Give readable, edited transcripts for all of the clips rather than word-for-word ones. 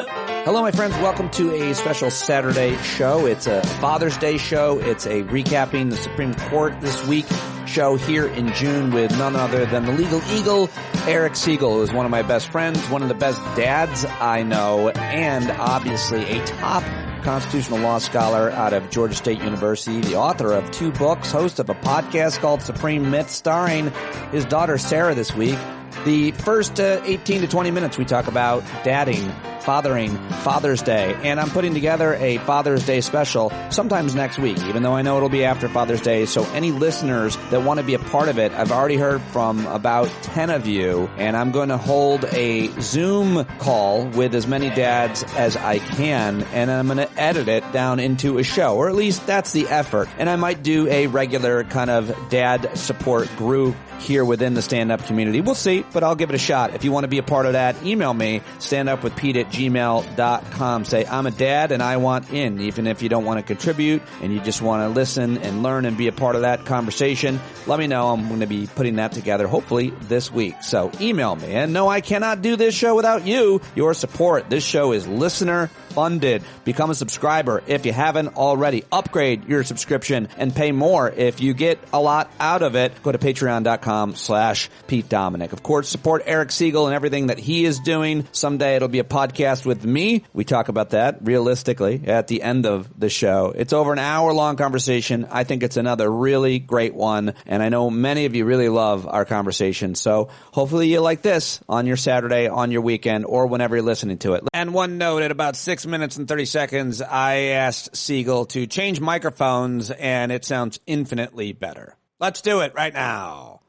Hello, my friends. Welcome to a special Saturday show. It's a Father's Day show. It's a recapping the Supreme Court this week show here in June with none other than the legal eagle, Eric Segall, who is one of my best friends, one of the best dads I know, and obviously a top constitutional law scholar out of Georgia State University, the author of 2 books, host of a podcast called Supreme Myth, starring his daughter Sarah this week. The first 18 to 20 minutes we talk about dadding, fathering, Father's Day, and I'm putting together a Father's Day special sometimes next week, even though I know it'll be after Father's Day. So any listeners that want to be a part of it, I've already heard from about 10 of you, and I'm going to hold a Zoom call with as many dads as I can, and I'm going to edit it down into a show, or at least that's the effort. And I might do a regular kind of dad support group here within the stand-up community. We'll see, but I'll give it a shot. If you want to be a part of that, email me, standupwithpete@gmail.com. Say, I'm a dad and I want in, even if you don't want to contribute and you just want to listen and learn and be a part of that conversation. Let me know. I'm going to be putting that together hopefully this week. So email me. And no, I cannot do this show without you, your support. This show is listener funded. Become a subscriber if you haven't already. Upgrade your subscription and pay more if you get a lot out of it. Go to patreon.com/Pete Dominic. Of course, support Eric Segall and everything that he is doing. Someday it'll be a podcast with me. We talk about that realistically at the end of the show. It's over an hour-long conversation. I think it's another really great one, and I know many of you really love our conversation. So hopefully you like this on your Saturday, on your weekend, or whenever you're listening to it. And one note, at about 6 minutes and 30 seconds, I asked Segall to change microphones, and it sounds infinitely better. Let's do it right now.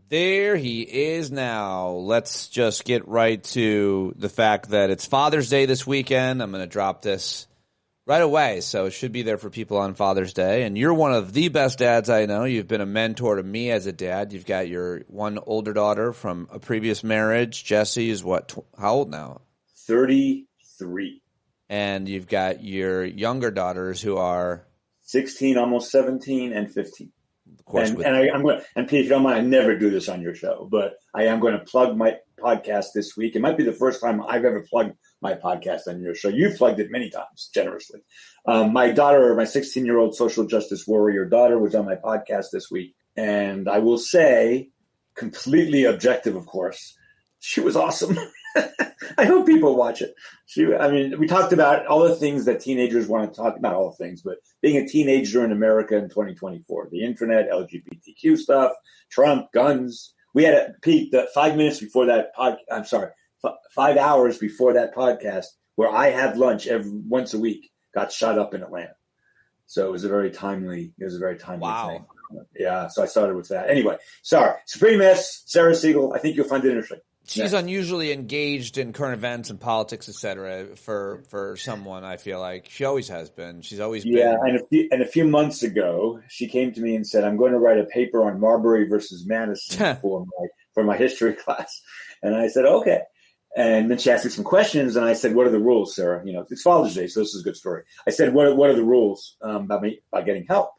There he is now. Let's just get right to the fact that it's Father's Day this weekend. I'm going to drop this right away, so it should be there for people on Father's Day. And you're one of the best dads I know. You've been a mentor to me as a dad. You've got your one older daughter from a previous marriage. Jessie is what? How old now? 33. And you've got your younger daughters who are 16, almost 17, and 15. Of course, I'm going. And Pete, if you don't mind, I never do this on your show, but I am going to plug my podcast this week. It might be the first time I've ever plugged my podcast on your show. You've plugged it many times, generously. My daughter, my 16-year-old social justice warrior daughter, was on my podcast this week, and I will say, completely objective, of course, she was awesome. I hope people watch it. We talked about all the things that teenagers want to talk about, all the things, but being a teenager in America in 2024, the internet, LGBTQ stuff, Trump, guns. We had Pete, 5 minutes before that 5 hours before that podcast, where I had lunch once a week, got shot up in Atlanta. So it was a very timely wow. thing. Yeah. So I started with that. Anyway, sorry. Supreme Miss, Sarah Segall. I think you'll find it interesting. She's unusually engaged in current events and politics, et cetera, for someone. I feel like she always has been. She's always been. Yeah, and a few months ago, she came to me and said, "I'm going to write a paper on Marbury versus Madison for my history class." And I said, "Okay." And then she asked me some questions, and I said, "What are the rules, Sarah? It's Father's Day, so this is a good story." I said, "What are the rules about getting help?"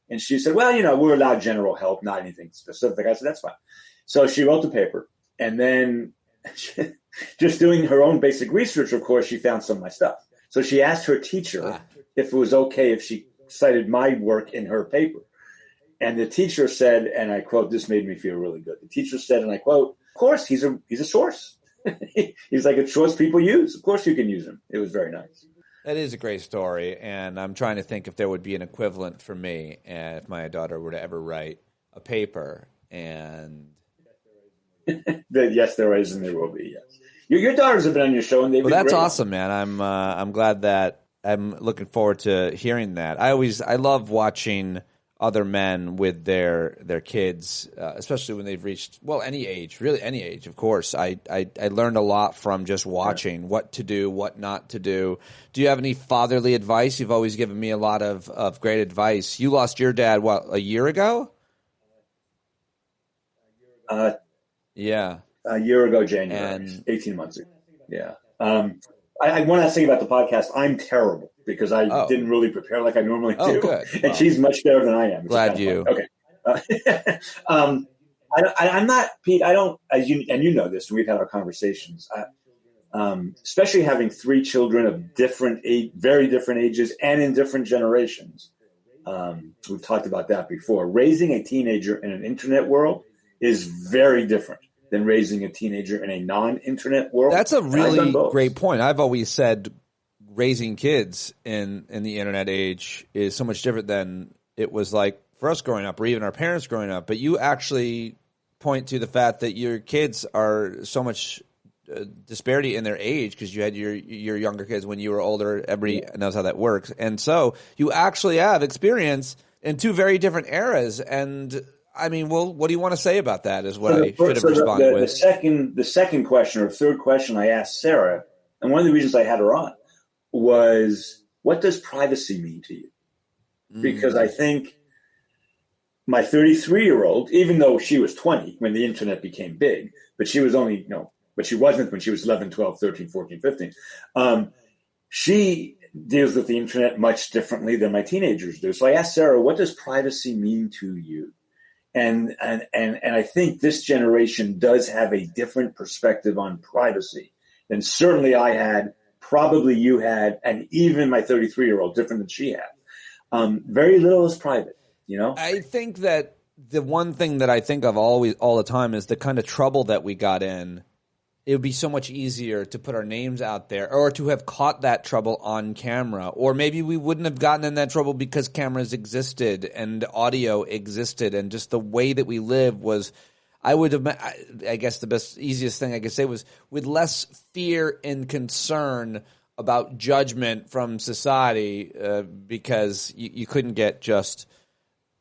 And she said, "Well, we're allowed general help, not anything specific." I said, "That's fine." So she wrote the paper. And then just doing her own basic research, of course, she found some of my stuff. So she asked her teacher if it was okay if she cited my work in her paper. And the teacher said, and I quote, this made me feel really good. The teacher said, and I quote, "Of course, he's a source." He's like a source people use. Of course you can use him. It was very nice. That is a great story. And I'm trying to think if there would be an equivalent for me if my daughter were to ever write a paper. And yes, there is, and there will be. Yes, your daughters have been on your show, and they've been that's great. Awesome, man. I'm glad that I'm looking forward to hearing that. I love watching other men with their kids, especially when they've reached any age, really any age. Of course, I learned a lot from just watching what to do, what not to do. Do you have any fatherly advice? You've always given me a lot of great advice. You lost your dad a year ago? Yeah. A year ago, January, 18 months ago. Yeah. I want to say about the podcast, I'm terrible because I didn't really prepare like I normally do. Oh, good. And she's much better than I am. Glad you. Okay. I'm not, Pete, I don't, and you know this, and we've had our conversations. especially having three children of different age, very different ages and in different generations. We've talked about that before. Raising a teenager in an internet world is very different than raising a teenager in a non-internet world. That's a really great point. I've always said raising kids in the internet age is so much different than it was like for us growing up or even our parents growing up. But you actually point to the fact that your kids are so much disparity in their age because you had your younger kids when you were older. Everybody knows how that works. And so you actually have experience in two very different eras. And I mean, well, what do you want to say about that is what I should have responded with. The second question or third question I asked Sarah, and one of the reasons I had her on, was what does privacy mean to you? Because I think my 33-year-old, even though she was 20 when the internet became big, but she was only, but she wasn't when she was 11, 12, 13, 14, 15. She deals with the internet much differently than my teenagers do. So I asked Sarah, what does privacy mean to you? And I think this generation does have a different perspective on privacy than certainly I had, probably you had, and even my 33-year-old, different than she had. Very little is private, I think that the one thing that I think of always all the time is the kind of trouble that we got in. It would be so much easier to put our names out there or to have caught that trouble on camera. Or maybe we wouldn't have gotten in that trouble because cameras existed and audio existed and just the way that we live was – I guess the easiest thing I could say was with less fear and concern about judgment from society because you couldn't get just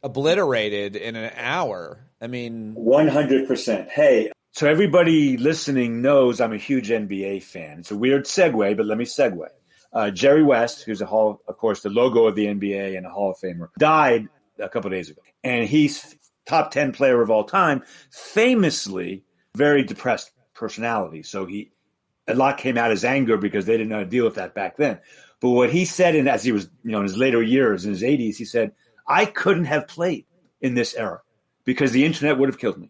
obliterated in an hour. I mean – 100%. Hey – so everybody listening knows I'm a huge NBA fan. It's a weird segue, but let me segue. Jerry West, who's of course, the logo of the NBA and a Hall of Famer, died a couple of days ago. And he's top 10 player of all time, famously very depressed personality. So a lot came out as anger because they didn't know how to deal with that back then. But what he said, and as he was, in his later years, in his 80s, he said, I couldn't have played in this era because the internet would have killed me.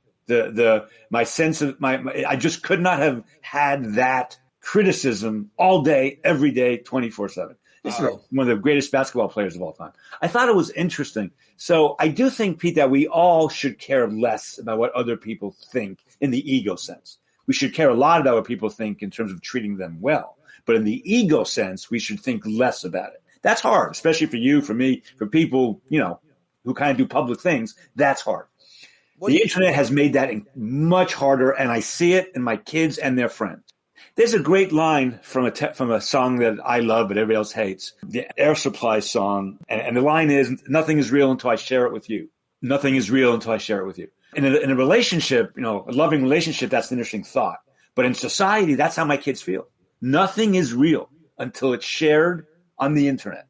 My sense of I just could not have had that criticism all day, every day, 24/7. This is one of the greatest basketball players of all time. I thought it was interesting. So I do think, Pete, that we all should care less about what other people think in the ego sense. We should care a lot about what people think in terms of treating them well. But in the ego sense, we should think less about it. That's hard, especially for you, for me, for people, who kind of do public things. That's hard. The internet has made that much harder, and I see it in my kids and their friends. There's a great line from a song that I love but everybody else hates, the Air Supply song, and the line is, nothing is real until I share it with you. Nothing is real until I share it with you. In a relationship, a loving relationship, that's an interesting thought. But in society, that's how my kids feel. Nothing is real until it's shared on the internet.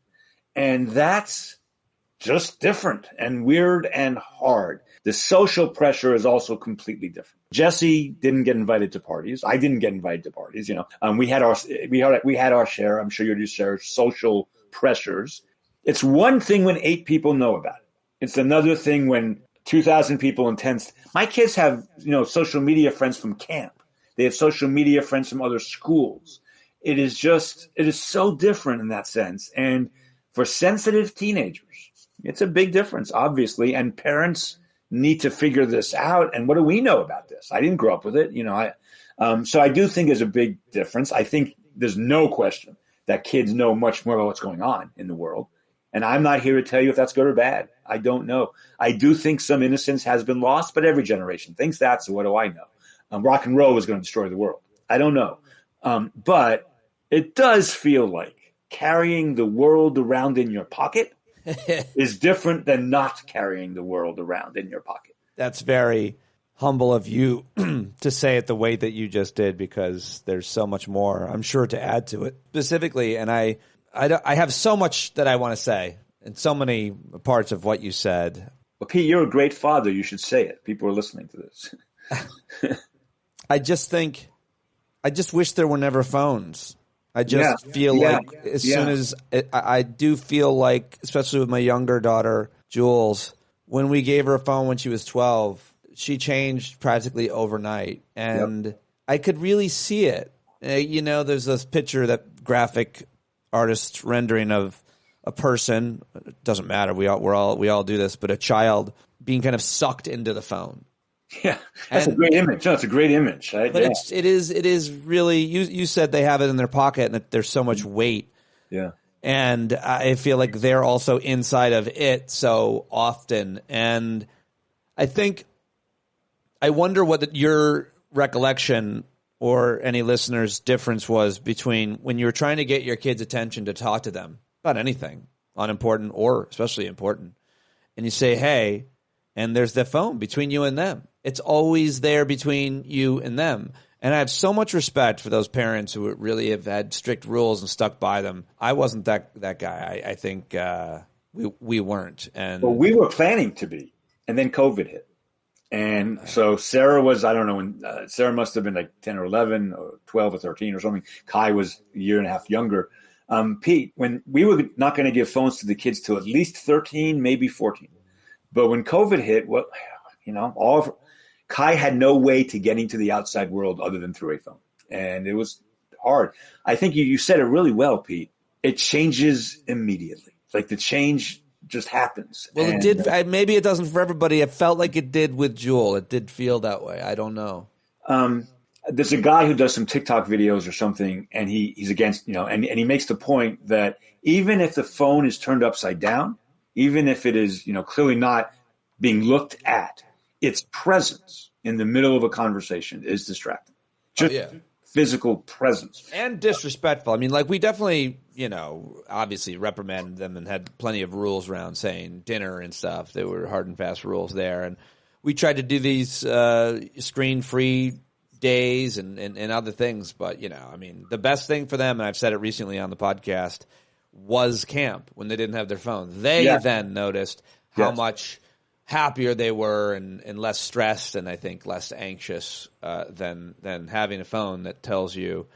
And that's just different and weird and hard. The social pressure is also completely different. Jesse didn't get invited to parties. I didn't get invited to parties. We had our share. I'm sure you do share social pressures. It's one thing when 8 people know about it. It's another thing when 2,000 people intense. My kids have social media friends from camp. They have social media friends from other schools. It is so different in that sense. And for sensitive teenagers, it's a big difference, obviously. And parents need to figure this out. And what do we know about this? I didn't grow up with it. So I do think there's a big difference. I think there's no question that kids know much more about what's going on in the world. And I'm not here to tell you if that's good or bad. I don't know. I do think some innocence has been lost, but every generation thinks that. So what do I know? Rock and roll is going to destroy the world. I don't know. But it does feel like carrying the world around in your pocket is different than not carrying the world around in your pocket. That's very humble of you to say it the way that you just did, because there's so much more, I'm sure, to add to it specifically. And I have so much that I want to say in so many parts of what you said. Well, Pete, you're a great father. You should say it. People are listening to this. I just wish there were never phones. I just feel like soon as I do feel like, especially with my younger daughter, Jules, when we gave her a phone when she was 12, she changed practically overnight. And I could really see it There's this picture, that graphic artist rendering of a person. It doesn't matter. We all do this, but a child being kind of sucked into the phone. Yeah, that's a great image. No, it's a great image, right? But it is really. You said they have it in their pocket and that there's so much weight. Yeah. And I feel like they're also inside of it so often. And I wonder what your recollection or any listeners' difference was between when you were trying to get your kids' attention to talk to them about anything, unimportant or especially important, and you say, hey, and there's the phone between you and them. It's always there between you and them. And I have so much respect for those parents who really have had strict rules and stuck by them. I wasn't that guy. I think we weren't. And well, we were planning to be, and then COVID hit. And so Sarah was, I don't know, when Sarah must have been like 10 or 11 or 12 or 13 or something. Kai was a year and a half younger. Pete, when we were not going to give phones to the kids till at least 13, maybe 14. But when COVID hit, Kai had no way to get into the outside world other than through a phone. And it was hard. I think you said it really well, Pete. It changes immediately. Like the change just happens. Well, it did. Maybe it doesn't for everybody. It felt like it did with Jewel. It did feel that way. I don't know. There's a guy who does some TikTok videos or something, and he's against, and he makes the point that even if the phone is turned upside down, even if it is, clearly not being looked at, its presence in the middle of a conversation is distracting. Just physical presence. And disrespectful. I mean, like we definitely, obviously reprimanded them and had plenty of rules around saying dinner and stuff. There were hard and fast rules there. And we tried to do these screen-free days and other things. But, the best thing for them, and I've said it recently on the podcast, was camp when they didn't have their phone. They then noticed how much happier they were and less stressed and I think less anxious than having a phone that tells you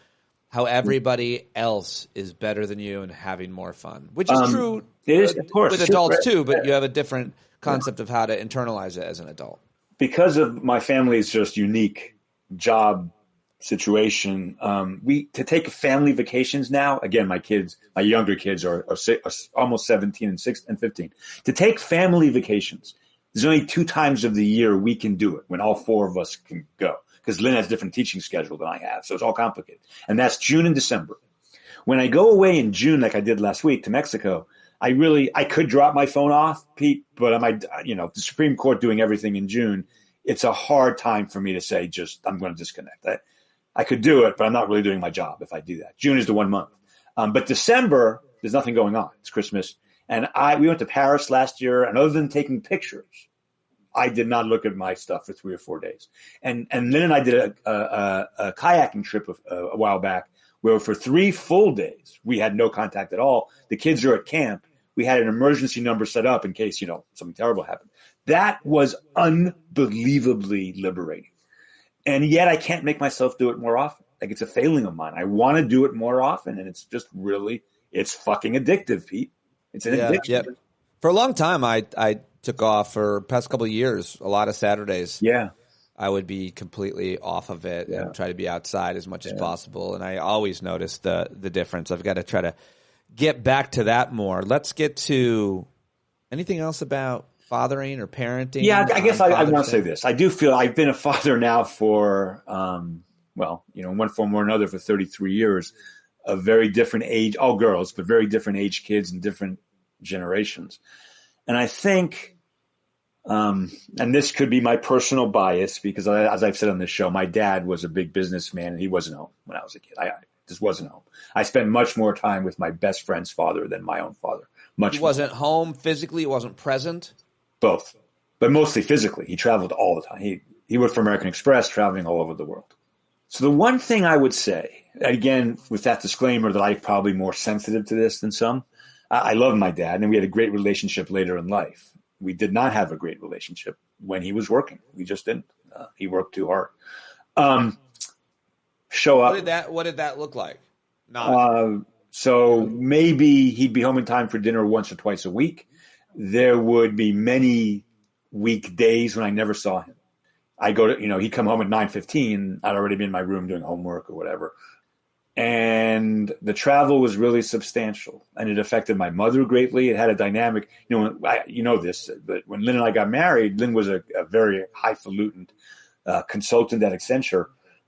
how everybody else is better than you and having more fun, which is true of course, with adults too, but you have a different concept of how to internalize it as an adult. Because of my family's just unique job situation, to take family vacations now, again, my younger kids are almost 17 and 15. To take family vacations, there's only 2 times of the year we can do it when all 4 of us can go because Lynn has a different teaching schedule than I have. So it's all complicated. And that's June and December. When I go away in June, like I did last week to Mexico, I could drop my phone off, Pete, but the Supreme Court doing everything in June, it's a hard time for me to say I'm going to disconnect. I could do it, but I'm not really doing my job if I do that. June is the 1 month. But December, there's nothing going on. It's Christmas. And we went to Paris last year, and other than taking pictures, I did not look at my stuff for 3 or 4 days. And Lynn and I did a kayaking trip a while back where for 3 full days, we had no contact at all. The kids are at camp. We had an emergency number set up in case, something terrible happened. That was unbelievably liberating. And yet I can't make myself do it more often. Like it's a failing of mine. I want to do it more often. And it's just it's fucking addictive, Pete. It's an addiction. Yeah. For a long time, I took off for the past couple of years, a lot of Saturdays. Yeah. I would be completely off of it and try to be outside as much as possible. And I always noticed the difference. I've got to try to get back to that more. Let's get to anything else about fathering or parenting. Yeah, I guess I want to say this. I do feel I've been a father now for, in one form or another for 33 years. Of very different age, all girls, but very different age kids and different generations. And I think, and this could be my personal bias because as I've said on this show, my dad was a big businessman and he wasn't home when I was a kid. I just wasn't home. I spent much more time with my best friend's father than my own father. He wasn't home physically, he wasn't present? Both, but mostly physically. He traveled all the time. He worked for American Express, traveling all over the world. So the one thing I would say, again, with that disclaimer that I'm probably more sensitive to this than some, I love my dad and we had a great relationship later in life. We did not have a great relationship when he was working. We just didn't. He worked too hard. Show up. What did that look like? So maybe he'd be home in time for dinner once or twice a week. There would be many weekdays when I never saw him. I go to, he'd come home at 9:15. I'd already be in my room doing homework or whatever. And the travel was really substantial, and it affected my mother greatly. It had a dynamic, you know this, but when Lynn and I got married, Lynn was a very highfalutin consultant at Accenture.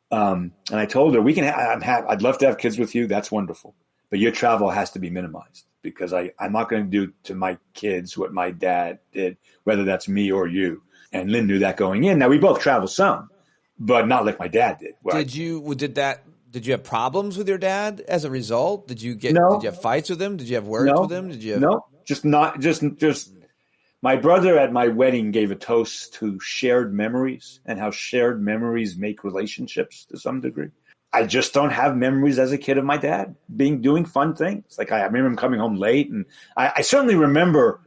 And I told her, I'd love to have kids with you. That's wonderful. But your travel has to be minimized, because I'm not going to do to my kids what my dad did, whether that's me or you. And Lynn knew that going in. Now, we both travel some, but not like my dad did. Did you have problems with your dad as a result? Did you have fights with him? Did you have words with him? No, just my brother at my wedding gave a toast to shared memories and how shared memories make relationships to some degree. I just don't have memories as a kid of my dad doing fun things. Like I remember him coming home late, and I certainly remember.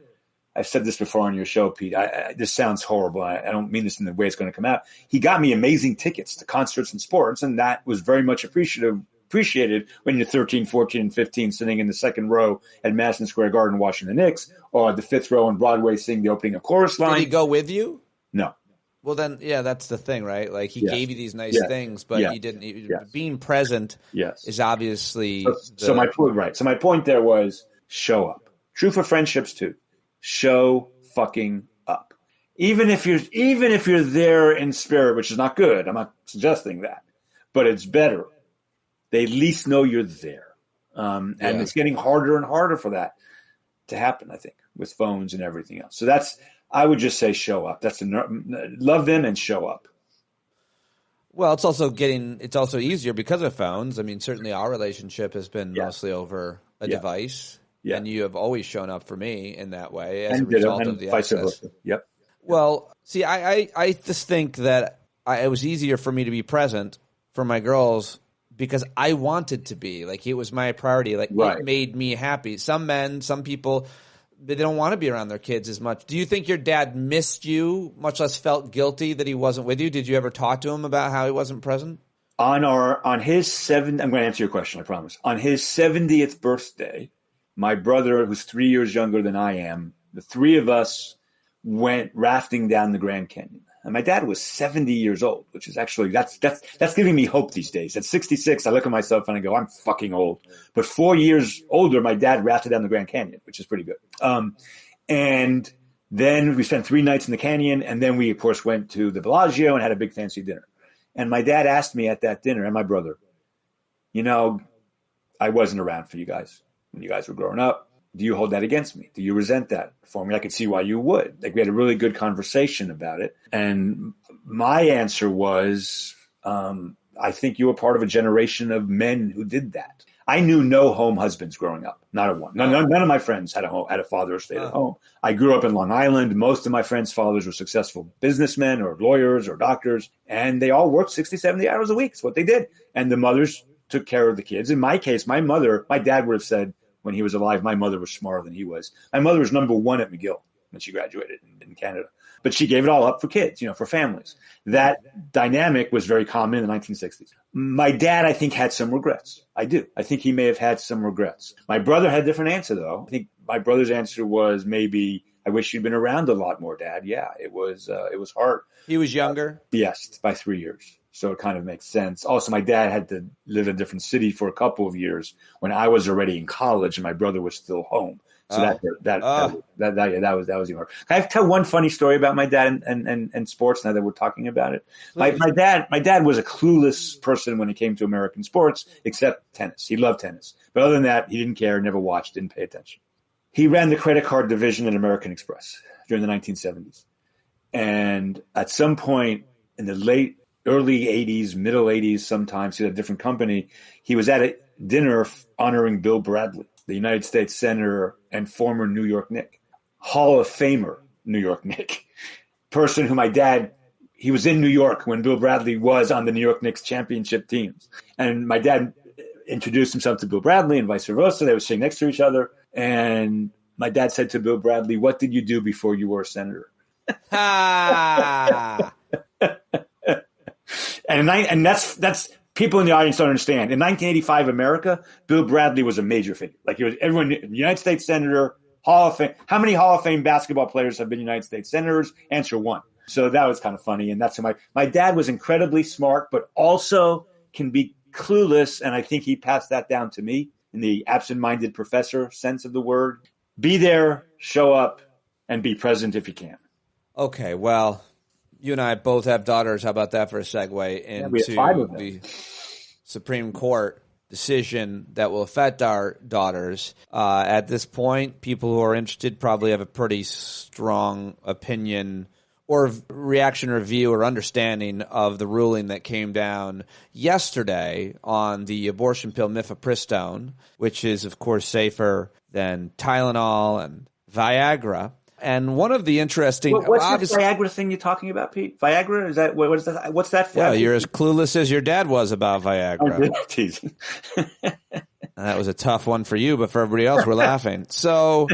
I've said this before on your show, Pete. This sounds horrible. I don't mean this in the way it's going to come out. He got me amazing tickets to concerts and sports, and that was very much appreciated when you're 13, 14, and 15 sitting in the second row at Madison Square Garden watching the Knicks, or the fifth row on Broadway singing the opening of Chorus Line. Did he go with you? No. Well, then, yeah, that's the thing, right? Like he gave you these nice things, but he didn't. Being present is obviously. So my point there was show up. True for friendships too. Show fucking up. Even if you're there in spirit, which is not good. I'm not suggesting that, but it's better. They at least know you're there. And it's getting harder and harder for that to happen, I think, with phones and everything else. So I would just say show up. Love them and show up. Well, it's also easier because of phones. I mean, certainly our relationship has been mostly over a device. Yeah. And you have always shown up for me in that way as a result of the access. Yep. Well, see, I just think that it was easier for me to be present for my girls because I wanted to be. Like, it was my priority. Like, It made me happy. Some men, some people, they don't want to be around their kids as much. Do you think your dad missed you, much less felt guilty that he wasn't with you? Did you ever talk to him about how he wasn't present? On his I'm going to answer your question, I promise. On his 70th birthday, my brother, who's 3 years younger than I am, the three of us went rafting down the Grand Canyon. And my dad was 70 years old, which is actually, that's giving me hope these days. At 66, I look at myself and I go, I'm fucking old. But 4 years older, my dad rafted down the Grand Canyon, which is pretty good. And then we spent 3 nights in the canyon. And then we, of course, went to the Bellagio and had a big fancy dinner. And my dad asked me at that dinner, and my brother, I wasn't around for you guys when you guys were growing up. Do you hold that against me? Do you resent that for me? I could see why you would. Like, we had a really good conversation about it. And my answer was, I think you were part of a generation of men who did that. I knew no home husbands growing up. Not a one. None of my friends had a father who stayed at home. I grew up in Long Island. Most of my friends' fathers were successful businessmen or lawyers or doctors, and they all worked 60, 70 hours a week. That's what they did. And the mothers took care of the kids. In my case, my dad would have said when he was alive, my mother was smarter than he was. My mother was number 1 at McGill when she graduated in Canada. But she gave it all up for kids, for families. That dynamic was very common in the 1960s. My dad, I think, had some regrets. I do. I think he may have had some regrets. My brother had a different answer, though. I think my brother's answer was maybe, I wish you'd been around a lot more, Dad. Yeah, it was hard. He was younger? Yes, by 3 years. So it kind of makes sense. Also, my dad had to live in a different city for a couple of years when I was already in college and my brother was still home. So that was even hard. Can I tell one funny story about my dad and sports now that we're talking about it? My dad was a clueless person when it came to American sports, except tennis. He loved tennis. But other than that, he didn't care, never watched, didn't pay attention. He ran the credit card division at American Express during the 1970s. And at some point in the early 80s, middle 80s sometimes, he had a different company. He was at a dinner honoring Bill Bradley, the United States Senator and former New York Knick, Hall of Famer New York Knick, person who my dad, he was in New York when Bill Bradley was on the New York Knicks championship teams. And my dad introduced himself to Bill Bradley and vice versa. They were sitting next to each other. And my dad said to Bill Bradley, "What did you do before you were a senator?" And that's people in the audience don't understand. In 1985 America, Bill Bradley was a major figure. Like, he was everyone, United States Senator, Hall of Fame. How many Hall of Fame basketball players have been United States Senators? Answer 1. So that was kind of funny. And that's my dad was incredibly smart, but also can be clueless, and I think he passed that down to me in the absent-minded professor sense of the word. Be there, show up, and be present if you can. Okay, well, you and I both have daughters. How about that for a segue into the Supreme Court decision that will affect our daughters? At this point, people who are interested probably have a pretty strong opinion or reaction or view or understanding of the ruling that came down yesterday on the abortion pill mifepristone, which is, of course, safer than Tylenol and Viagra. And one of the interesting... What's the Viagra thing you're talking about, Pete? Viagra? Is that what is that? What's that for? Yeah, you're as clueless as your dad was about Viagra. That was a tough one for you, but for everybody else, we're laughing. So...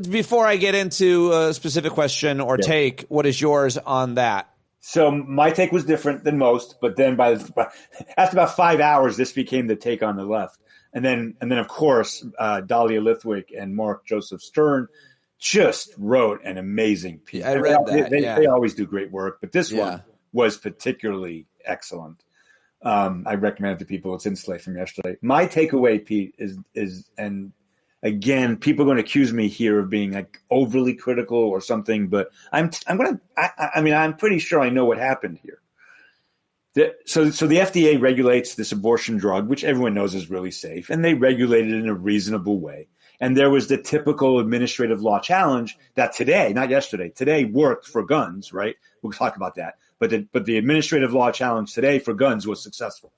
before I get into a specific question or take, what is yours on that? So my take was different than most, but then after about 5 hours, this became the take on the left. And then of course, Dahlia Lithwick and Mark Joseph Stern just wrote an amazing piece. I read that. They always do great work, but this one was particularly excellent. I recommend it to people. It's in Slate from yesterday. My takeaway, Pete, is and again, people are going to accuse me here of being like overly critical or something, but I'm pretty sure I know what happened here. So the FDA regulates this abortion drug, which everyone knows is really safe, and they regulate it in a reasonable way. And there was the typical administrative law challenge that today, not yesterday, today worked for guns, right? We'll talk about that. But the administrative law challenge today for guns was successful.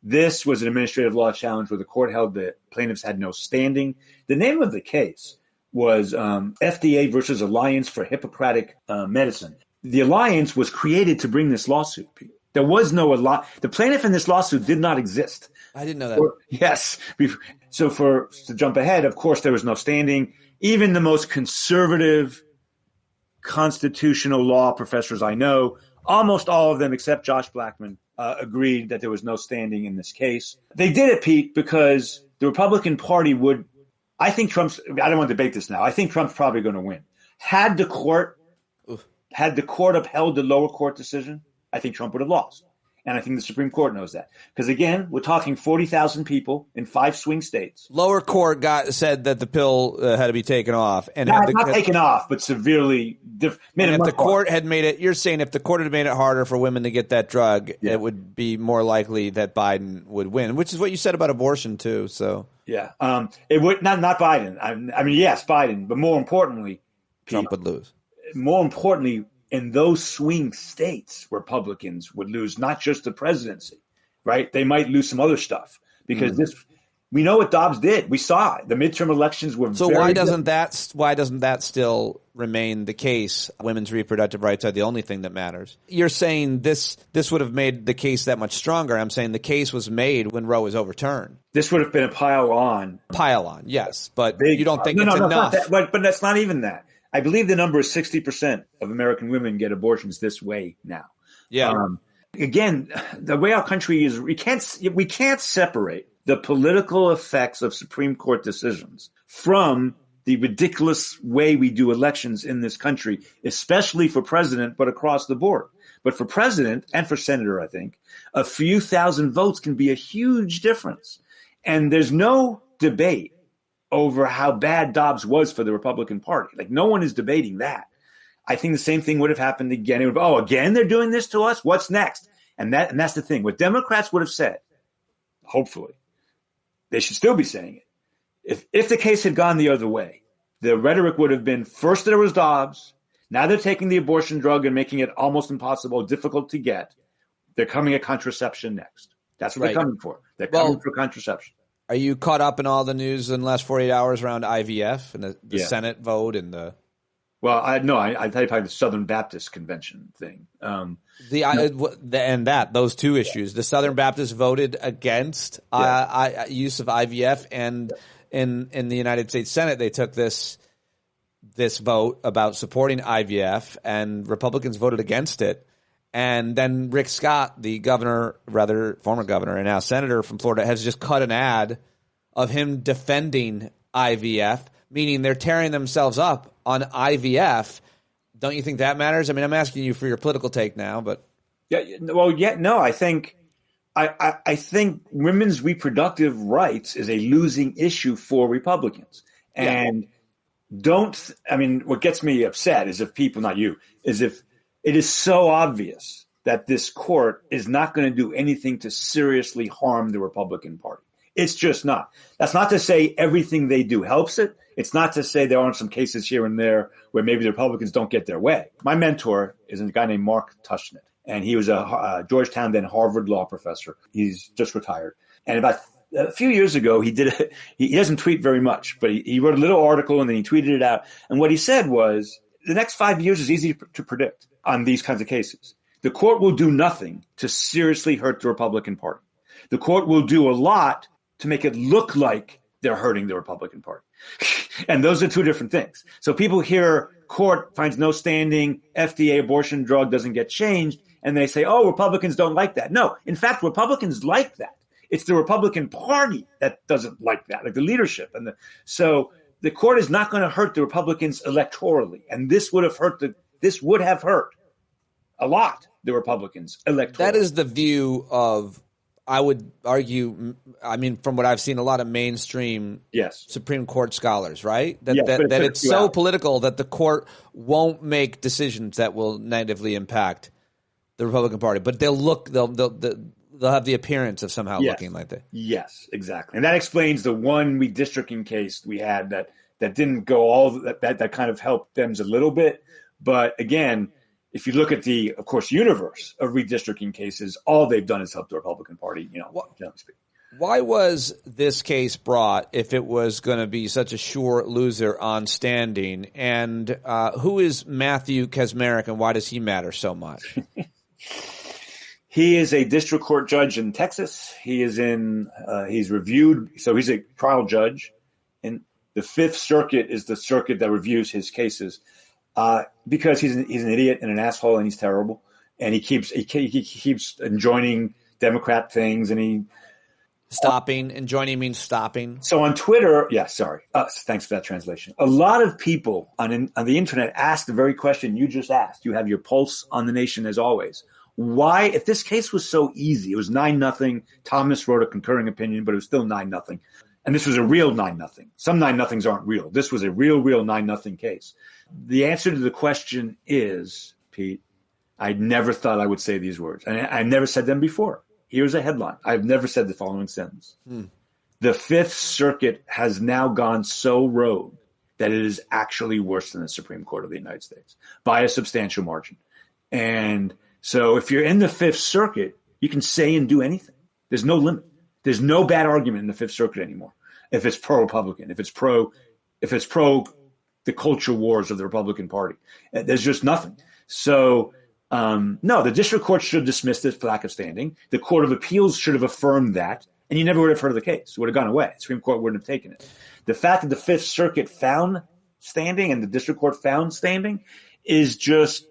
This was an administrative law challenge where the court held that plaintiffs had no standing. The name of the case was FDA versus Alliance for Hippocratic Medicine. The alliance was created to bring this lawsuit, Pete. There was no the plaintiff in this lawsuit did not exist. I didn't know that. Yes. So to jump ahead, of course, there was no standing. Even the most conservative constitutional law professors I know, almost all of them except Josh Blackman, agreed that there was no standing in this case. They did it, Pete, because the Republican Party would – I don't want to debate this now. I think Trump's probably going to win. Had the court upheld the lower court decision, I think Trump would have lost. And I think the Supreme Court knows that. Because, again, we're talking 40,000 people in 5 swing states. Lower court said that the pill had to be taken off. And not taken off, but severely made it if much the court harder. had made it – you're saying if the court had made it harder for women to get that drug, it would be more likely that Biden would win, which is what you said about abortion too. So yeah. It would – not Biden. I mean, yes, Biden. But more importantly – Trump would lose. More importantly – in those swing states, Republicans would lose not just the presidency, right? They might lose some other stuff because we know what Dobbs did. We saw it. The midterm elections were so why doesn't that still remain the case? Women's reproductive rights are the only thing that matters. You're saying this would have made the case that much stronger. I'm saying the case was made when Roe was overturned. This would have been a pile on, yes, but you don't think it's enough. But that's not even that. I believe the number is 60% of American women get abortions this way now. Yeah. Again, the way our country is, we can't separate the political effects of Supreme Court decisions from the ridiculous way we do elections in this country, especially for president, but across the board. But for president and for senator, I think, a few thousand votes can be a huge difference. And there's no debate over how bad Dobbs was for the Republican Party. Like, no one is debating that. I think the same thing would have happened again. It would, again, they're doing this to us? What's next? And that's the thing. What Democrats would have said, hopefully, they should still be saying it. If the case had gone the other way, the rhetoric would have been, first there was Dobbs, now they're taking the abortion drug and making it almost impossible, difficult to get. They're coming at contraception next. That's what they're coming for. They're coming for contraception. Are you caught up in all the news in the last 48 hours around IVF and the Senate vote and the? Well, I thought you probably the Southern Baptist Convention thing. Those two issues. The Southern Baptists voted against use of IVF, and in the United States Senate they took this vote about supporting IVF, and Republicans voted against it. And then Rick Scott, the former governor and now senator from Florida, has just cut an ad of him defending IVF, meaning they're tearing themselves up on IVF. Don't you think that matters? I mean, I'm asking you for your political take now, but I think I think women's reproductive rights is a losing issue for Republicans. And what gets me upset is if people, not you, is if it is so obvious that this court is not going to do anything to seriously harm the Republican Party. It's just not. That's not to say everything they do helps it. It's not to say there aren't some cases here and there where maybe the Republicans don't get their way. My mentor is a guy named Mark Tushnet, and he was a Georgetown, then Harvard law professor. He's just retired. And about a few years ago, he doesn't tweet very much, but he wrote a little article and then he tweeted it out. And what he said was, the next 5 years is easy to predict on these kinds of cases. The court will do nothing to seriously hurt the Republican Party. The court will do a lot to make it look like they're hurting the Republican Party. And those are two different things. So people hear court finds no standing, FDA abortion drug doesn't get changed, and they say, oh, Republicans don't like that. No, in fact, Republicans like that. It's the Republican Party that doesn't like that, like the leadership. So the court is not going to hurt the Republicans electorally. And this would have hurt a lot the Republicans electorally. That is the view of, I would argue, from what I've seen, a lot of mainstream Supreme Court scholars, right? That it's so political that the court won't make decisions that will negatively impact the Republican Party, but they'll have the appearance of somehow looking like that. Yes, exactly. And that explains the one redistricting case we had that didn't go all that kind of helped them a little bit. But again, if you look at the, of course, universe of redistricting cases, all they've done is help the Republican Party, generally speaking. Why was this case brought if it was going to be such a sure loser on standing? And who is Matthew Kacsmaryk, and why does he matter so much? He is a district court judge in Texas. He's reviewed, so he's a trial judge. And the Fifth Circuit is the circuit that reviews his cases. Because he's an idiot and an asshole and he's terrible, and he keeps enjoining Democrat things, and enjoining means stopping. So on Twitter, thanks for that translation. A lot of people on the internet ask the very question you just asked. You have your pulse on the nation as always. Why, if this case was so easy, it was 9-0. Thomas wrote a concurring opinion, but it was still 9-0. And this was a real 9-0. Some 9-0s aren't real. This was a real 9-0 case. The answer to the question is, Pete, I never thought I would say these words. And I never said them before. Here's a headline. I've never said the following sentence. The Fifth Circuit has now gone so rogue that it is actually worse than the Supreme Court of the United States by a substantial margin. And so if you're in the Fifth Circuit, you can say and do anything. There's no limit. There's no bad argument in the Fifth Circuit anymore. If it's pro-Republican, if it's pro the culture wars of the Republican Party, there's just nothing. So no, the district court should have dismissed it for lack of standing. The Court of Appeals should have affirmed that, and you never would have heard of the case. It would have gone away. The Supreme Court wouldn't have taken it. The fact that the Fifth Circuit found standing and the district court found standing is just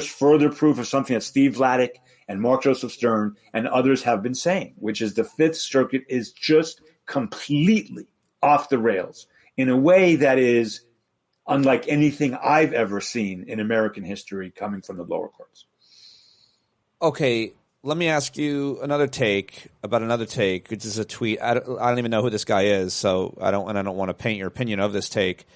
further proof of something that Steve Vladeck and Mark Joseph Stern and others have been saying, which is the Fifth Circuit is just completely off the rails in a way that is unlike anything I've ever seen in American history coming from the lower courts. Okay, let me ask you another take, which is a tweet. I don't even know who this guy is, so I don't want to paint your opinion of this take.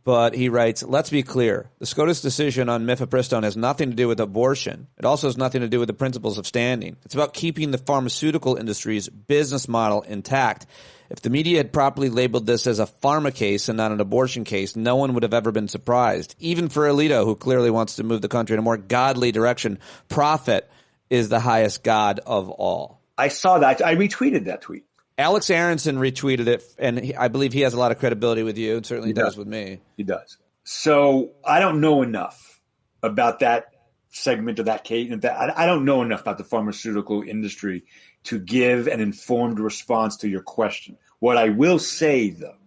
But he writes, let's be clear. The SCOTUS decision on mifepristone has nothing to do with abortion. It also has nothing to do with the principles of standing. It's about keeping the pharmaceutical industry's business model intact. If the media had properly labeled this as a pharma case and not an abortion case, no one would have ever been surprised. Even for Alito, who clearly wants to move the country in a more godly direction, profit is the highest god of all. I saw that. I retweeted that tweet. Alex Aronson retweeted it, and I believe he has a lot of credibility with you, and certainly does with me. He does. So I don't know enough about that segment of that case. I don't know enough about the pharmaceutical industry to give an informed response to your question. What I will say, though,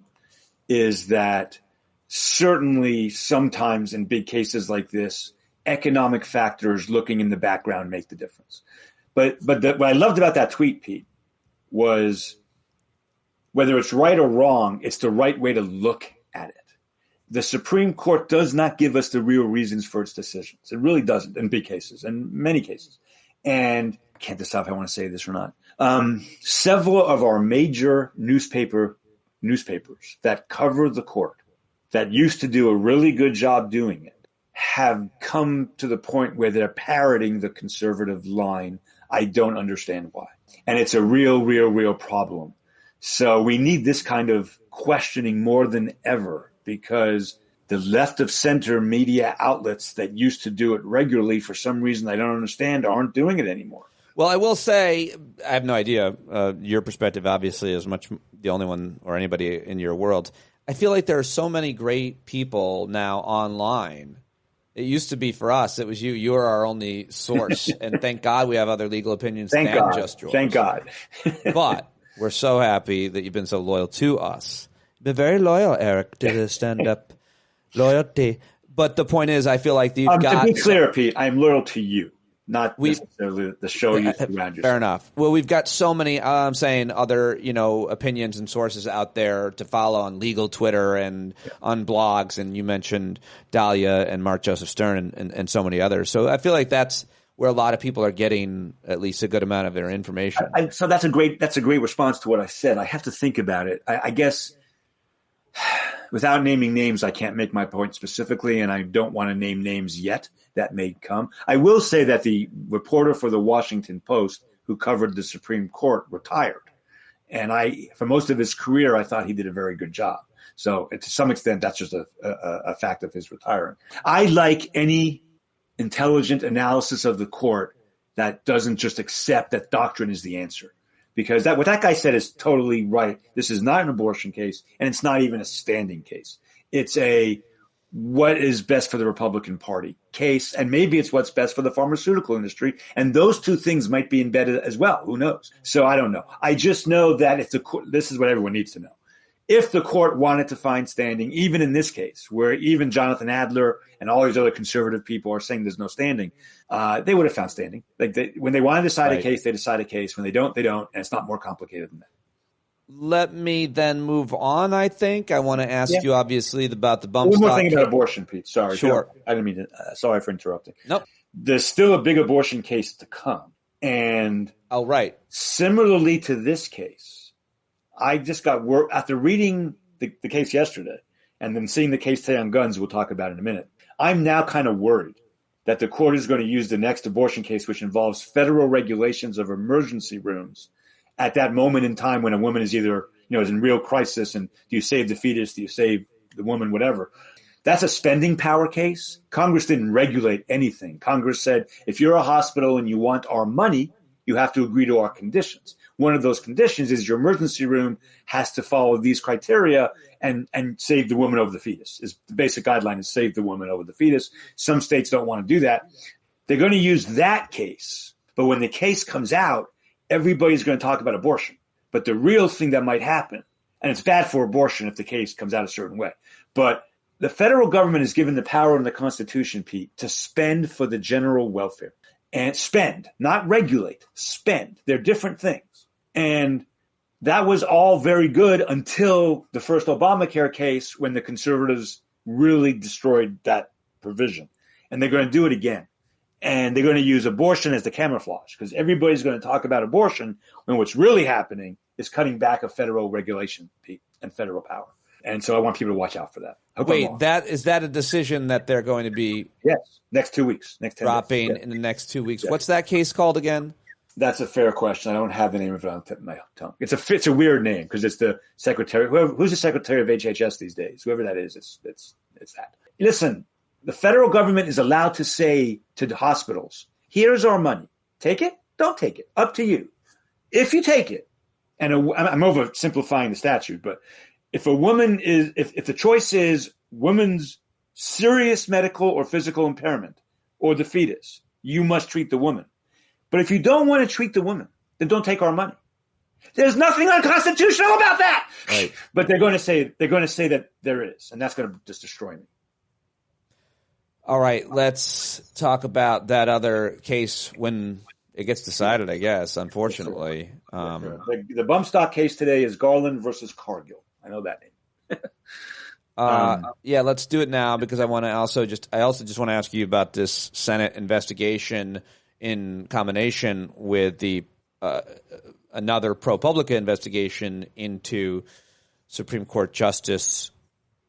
is that certainly sometimes in big cases like this, economic factors looking in the background make the difference. But what I loved about that tweet, Pete, was whether it's right or wrong, it's the right way to look at it. The Supreme Court does not give us the real reasons for its decisions. It really doesn't in big cases, in many cases. And can't decide if I want to say this or not. Several of our major newspapers that cover the court, that used to do a really good job doing it, have come to the point where they're parroting the conservative line. I don't understand why. And it's a real problem. So we need this kind of questioning more than ever, because the left of center media outlets that used to do it regularly, for some reason I don't understand, aren't doing it anymore. Well, I will say, I have no idea. Your perspective, obviously, is much the only one, or anybody in your world. I feel like there are so many great people now online. It used to be for us, it was you. You are our only source. And thank God we have other legal opinions than just yours. Thank God. But we're so happy that you've been so loyal to us. Been very loyal, Eric, to the stand-up loyalty. But the point is, I feel like you've got... To be clear, Pete, I'm loyal to you. Not necessarily the show you surround yourself. Fair enough. Well, we've got so many, I'm saying, other, opinions and sources out there to follow on legal Twitter and on blogs. And you mentioned Dahlia and Mark Joseph Stern and so many others. So I feel like that's where a lot of people are getting at least a good amount of their information. So that's a great response to what I said. I have to think about it. I guess without naming names, I can't make my point specifically, and I don't want to name names yet. That may come. I will say that the reporter for the Washington Post who covered the Supreme Court retired. And for most of his career, I thought he did a very good job. So to some extent, that's just a fact of his retiring. I like any intelligent analysis of the court that doesn't just accept that doctrine is the answer. Because what that guy said is totally right. This is not an abortion case, and it's not even a standing case. It's a what is best for the Republican Party case, and maybe it's what's best for the pharmaceutical industry. And those two things might be embedded as well. Who knows? So I don't know. I just know that this is what everyone needs to know. If the court wanted to find standing, even in this case, where even Jonathan Adler and all these other conservative people are saying there's no standing, they would have found standing. When they want to decide a case, they decide a case. When they don't, they don't. And it's not more complicated than that. Let me then move on, I think. I want to ask you, obviously, about the bump stock. One more thing about abortion, Pete. Sorry. Sure. I didn't mean to. Sorry for interrupting. Nope. There's still a big abortion case to come. And similarly to this case, I just got word after reading the case yesterday and then seeing the case today on guns, we'll talk about in a minute. I'm now kind of worried that the court is going to use the next abortion case, which involves federal regulations of emergency rooms, at that moment in time when a woman is either, is in real crisis, and do you save the fetus? Do you save the woman? Whatever. That's a spending power case. Congress didn't regulate anything. Congress said, if you're a hospital and you want our money, you have to agree to our conditions. One of those conditions is your emergency room has to follow these criteria and save the woman over the fetus. The basic guideline is save the woman over the fetus. Some states don't want to do that. They're going to use that case. But when the case comes out, everybody's going to talk about abortion. But the real thing that might happen, and it's bad for abortion if the case comes out a certain way, but the federal government is given the power in the Constitution, Pete, to spend for the general welfare. And spend, not regulate, spend. They're different things. And that was all very good until the first Obamacare case, when the conservatives really destroyed that provision. And they're going to do it again. And they're going to use abortion as the camouflage, because everybody's going to talk about abortion when what's really happening is cutting back of federal regulation, Pete, and federal power. And so I want people to watch out for that. Wait, is that a decision that they're going to be next 2 weeks, next 10 dropping days. in the next 2 weeks? What's that case called again? That's a fair question. I don't have the name of it on the tip of my tongue. It's a weird name because it's the secretary. Who's the secretary of HHS these days? Whoever that is, it's that. Listen, the federal government is allowed to say to the hospitals, here's our money. Take it, don't take it. Up to you. If you take it, and I'm oversimplifying the statute, but if a woman is, if the choice is woman's serious medical or physical impairment or the fetus, you must treat the woman. But if you don't want to treat the woman, then don't take our money. There's nothing unconstitutional about that. Right. But they're going to say that there is, and that's going to just destroy me. All right, let's talk about that other case when it gets decided, I guess, unfortunately. The bump stock case today is Garland versus Cargill. I know that name. Let's do it now because I also just want to ask you about this Senate investigation in combination with the another ProPublica investigation into Supreme Court Justice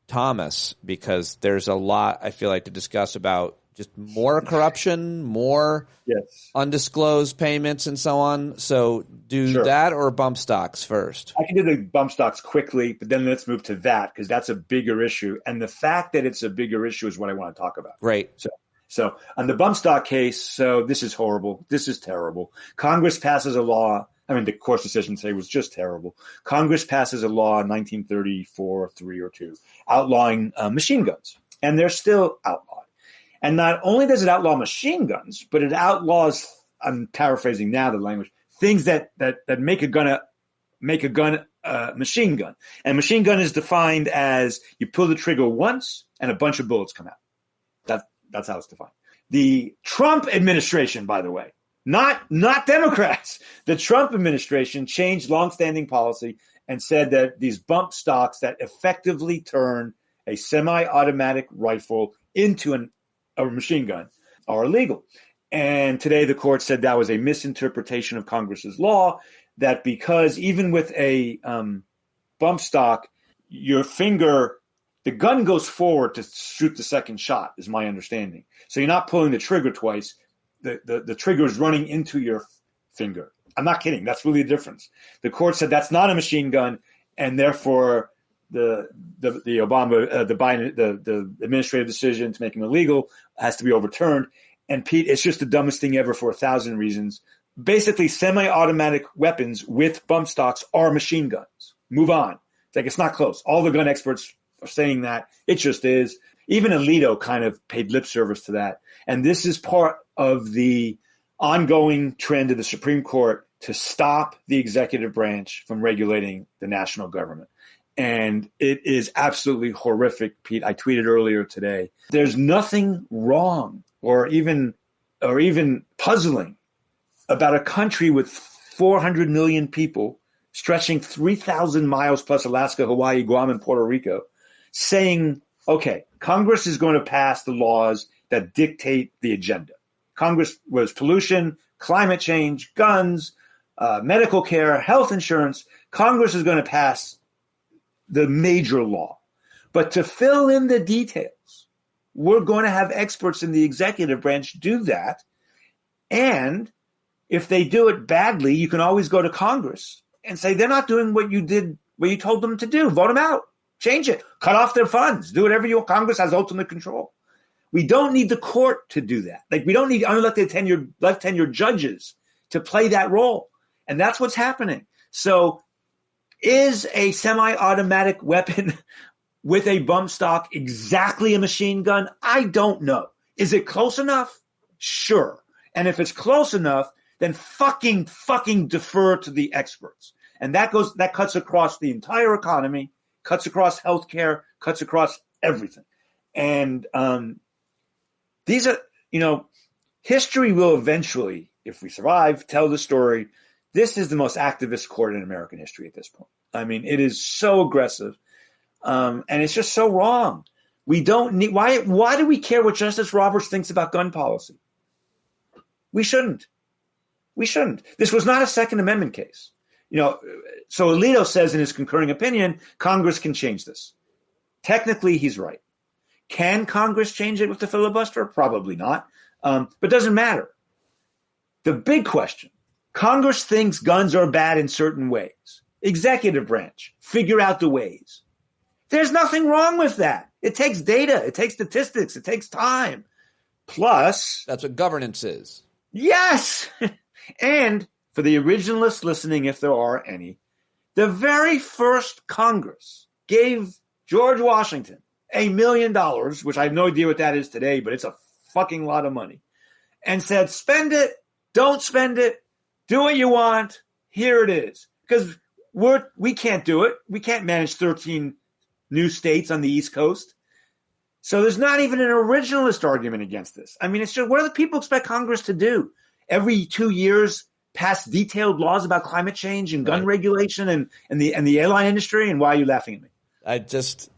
Thomas, because there's a lot, I feel like, to discuss about just more corruption, more undisclosed payments, and so on. So do that or bump stocks first? I can do the bump stocks quickly, but then let's move to that, because that's a bigger issue. And the fact that it's a bigger issue is what I want to talk about. Great. So on the bump stock case, so this is horrible. This is terrible. Congress passes a law. I mean, the court's decision today was just terrible. Congress passes a law in 1934, 3 or 2, outlawing machine guns. And they're still outlawed. And not only does it outlaw machine guns, but it outlaws, I'm paraphrasing now the language, things that make a gun machine gun. And machine gun is defined as you pull the trigger once and a bunch of bullets come out. That's how it's defined. The Trump administration, by the way, not Democrats, the Trump administration changed longstanding policy and said that these bump stocks that effectively turn a semi-automatic rifle into a machine gun are illegal. And today the court said that was a misinterpretation of Congress's law, that because even with a bump stock, your finger, the gun goes forward to shoot the second shot, is my understanding. So you're not pulling the trigger twice. The trigger is running into your finger. I'm not kidding. That's really the difference. The court said that's not a machine gun, and therefore the Biden, the administrative decision to make them illegal has to be overturned. And Pete, it's just the dumbest thing ever for 1,000 reasons. Basically, semi-automatic weapons with bump stocks are machine guns. Move on. It's like, it's not close. All the gun experts are saying that. It just is. Even Alito kind of paid lip service to that. And this is part of the ongoing trend of the Supreme Court to stop the executive branch from regulating the national government. And it is absolutely horrific, Pete. I tweeted earlier today. There's nothing wrong or even puzzling about a country with 400 million people stretching 3,000 miles plus Alaska, Hawaii, Guam, and Puerto Rico, saying, okay, Congress is going to pass the laws that dictate the agenda. Congress was pollution, climate change, guns, medical care, health insurance. Congress is going to pass the major law. But to fill in the details, we're going to have experts in the executive branch do that. And if they do it badly, you can always go to Congress and say they're not doing what you told them to do. Vote them out. Change it. Cut off their funds. Do whatever you want. Congress has ultimate control. We don't need the court to do that. Like, we don't need unelected left tenure judges to play that role. And that's what's happening. So is a semi-automatic weapon with a bump stock exactly a machine gun? I don't know. Is it close enough? Sure. And if it's close enough, then fucking defer to the experts. And that cuts across the entire economy, cuts across healthcare, cuts across everything. And these are, history will eventually, if we survive, tell the story. This is the most activist court in American history at this point. I mean, it is so aggressive, and it's just so wrong. We don't need. Why do we care what Justice Roberts thinks about gun policy? We shouldn't. We shouldn't. This was not a Second Amendment case. So Alito says in his concurring opinion, Congress can change this. Technically, he's right. Can Congress change it with the filibuster? Probably not. But it doesn't matter. The big question, Congress thinks guns are bad in certain ways. Executive branch, figure out the ways. There's nothing wrong with that. It takes data. It takes statistics. It takes time. Plus, that's what governance is. Yes. And for the originalists listening, if there are any, the very first Congress gave George Washington $1 million, which I have no idea what that is today, but it's a fucking lot of money, and said, spend it, don't spend it, do what you want, here it is. Because we can't do it. We can't manage 13 new states on the East Coast. So there's not even an originalist argument against this. I mean, it's just, what do the people expect Congress to do? Every 2 years, pass detailed laws about climate change and gun regulation and the airline industry? And why are you laughing at me? I just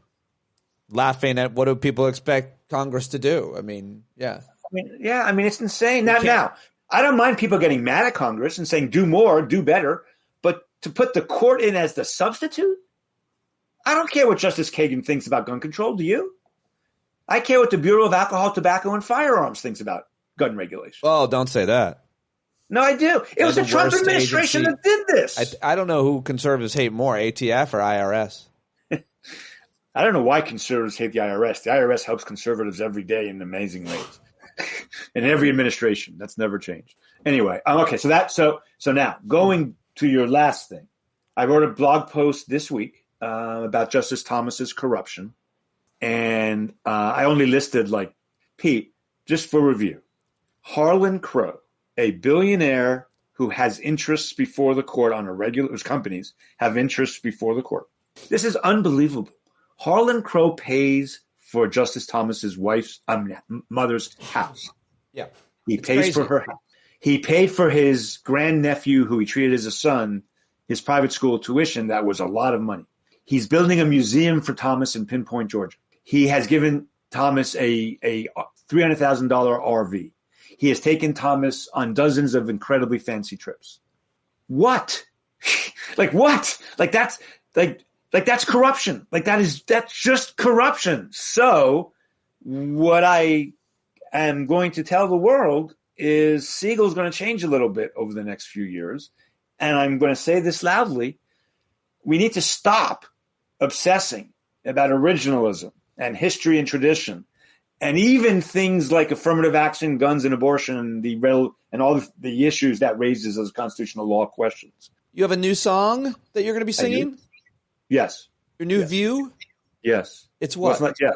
laughing at what do people expect Congress to do? I mean, yeah. I mean, it's insane. Now, I don't mind people getting mad at Congress and saying, do more, do better. But to put the court in as the substitute? I don't care what Justice Kagan thinks about gun control. Do you? I care what the Bureau of Alcohol, Tobacco, and Firearms thinks about gun regulation. Oh, don't say that. No, I do. It was the Trump administration that did this. I don't know who conservatives hate more, ATF or IRS. I don't know why conservatives hate the IRS. The IRS helps conservatives every day in amazing ways. In every administration. That's never changed. Anyway, okay, so now going to your last thing. I wrote a blog post this week about Justice Thomas's corruption. And I only listed, like, Pete, just for review. Harlan Crow, a billionaire who has interests before the court on a regular, whose companies have interests before the court. This is unbelievable. Harlan Crow pays for Justice Thomas's mother's house. Yeah. He pays for her house. He paid for his grandnephew, who he treated as a son, his private school tuition. That was a lot of money. He's building a museum for Thomas in Pinpoint, Georgia. He has given Thomas a $300,000 RV. He has taken Thomas on dozens of incredibly fancy trips. What? Like what? That's corruption. That's just corruption. So what I am going to tell the world is Segal's going to change a little bit over the next few years. And I'm going to say this loudly. We need to stop obsessing about originalism and history and tradition, and even things like affirmative action, guns, and abortion, and all the issues that raises as constitutional law questions. You have a new song that you're going to be singing? Yes. Your new view? Yes. It's what? Well, yes.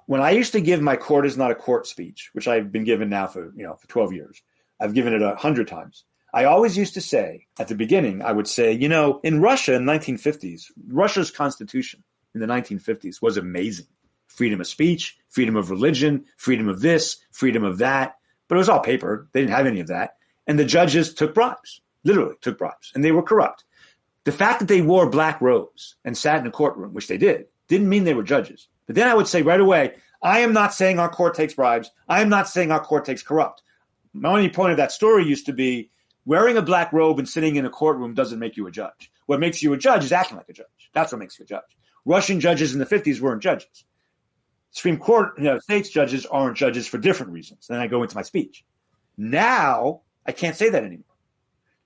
When I used to give my court is not a court speech, which I've been given now for 12 years, I've given it 100 times. I always used to say at the beginning, I would say, in Russia in the 1950s, Russia's constitution in the 1950s was amazing. Freedom of speech, freedom of religion, freedom of this, freedom of that. But it was all paper. They didn't have any of that. And the judges took bribes, literally took bribes, and they were corrupt. The fact that they wore black robes and sat in a courtroom, which they didn't mean they were judges. But then I would say right away, I am not saying our court takes bribes. I am not saying our court takes corrupt. My only point of that story used to be wearing a black robe and sitting in a courtroom doesn't make you a judge. What makes you a judge is acting like a judge. That's what makes you a judge. Russian judges in the 50s weren't judges. Supreme Court, United States judges aren't judges for different reasons. Then I go into my speech. Now I can't say that anymore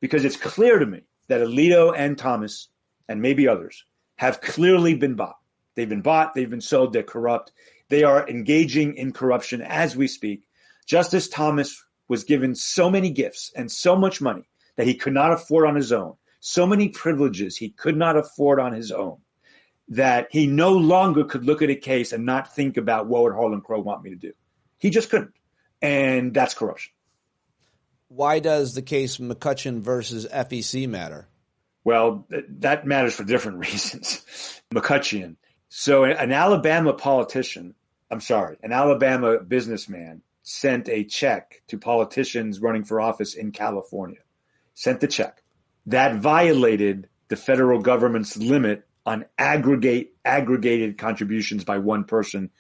because it's clear to me that Alito and Thomas and maybe others have clearly been bought. They've been bought. They've been sold. They're corrupt. They are engaging in corruption as we speak. Justice Thomas was given so many gifts and so much money that he could not afford on his own, so many privileges he could not afford on his own, that he no longer could look at a case and not think about what would Harlan Crow want me to do. He just couldn't. And that's corruption. Why does the case McCutcheon versus FEC matter? Well, that matters for different reasons. McCutcheon. So an Alabama businessman sent a check to politicians running for office in California. Sent the check. That violated the federal government's limit on aggregated contributions by one person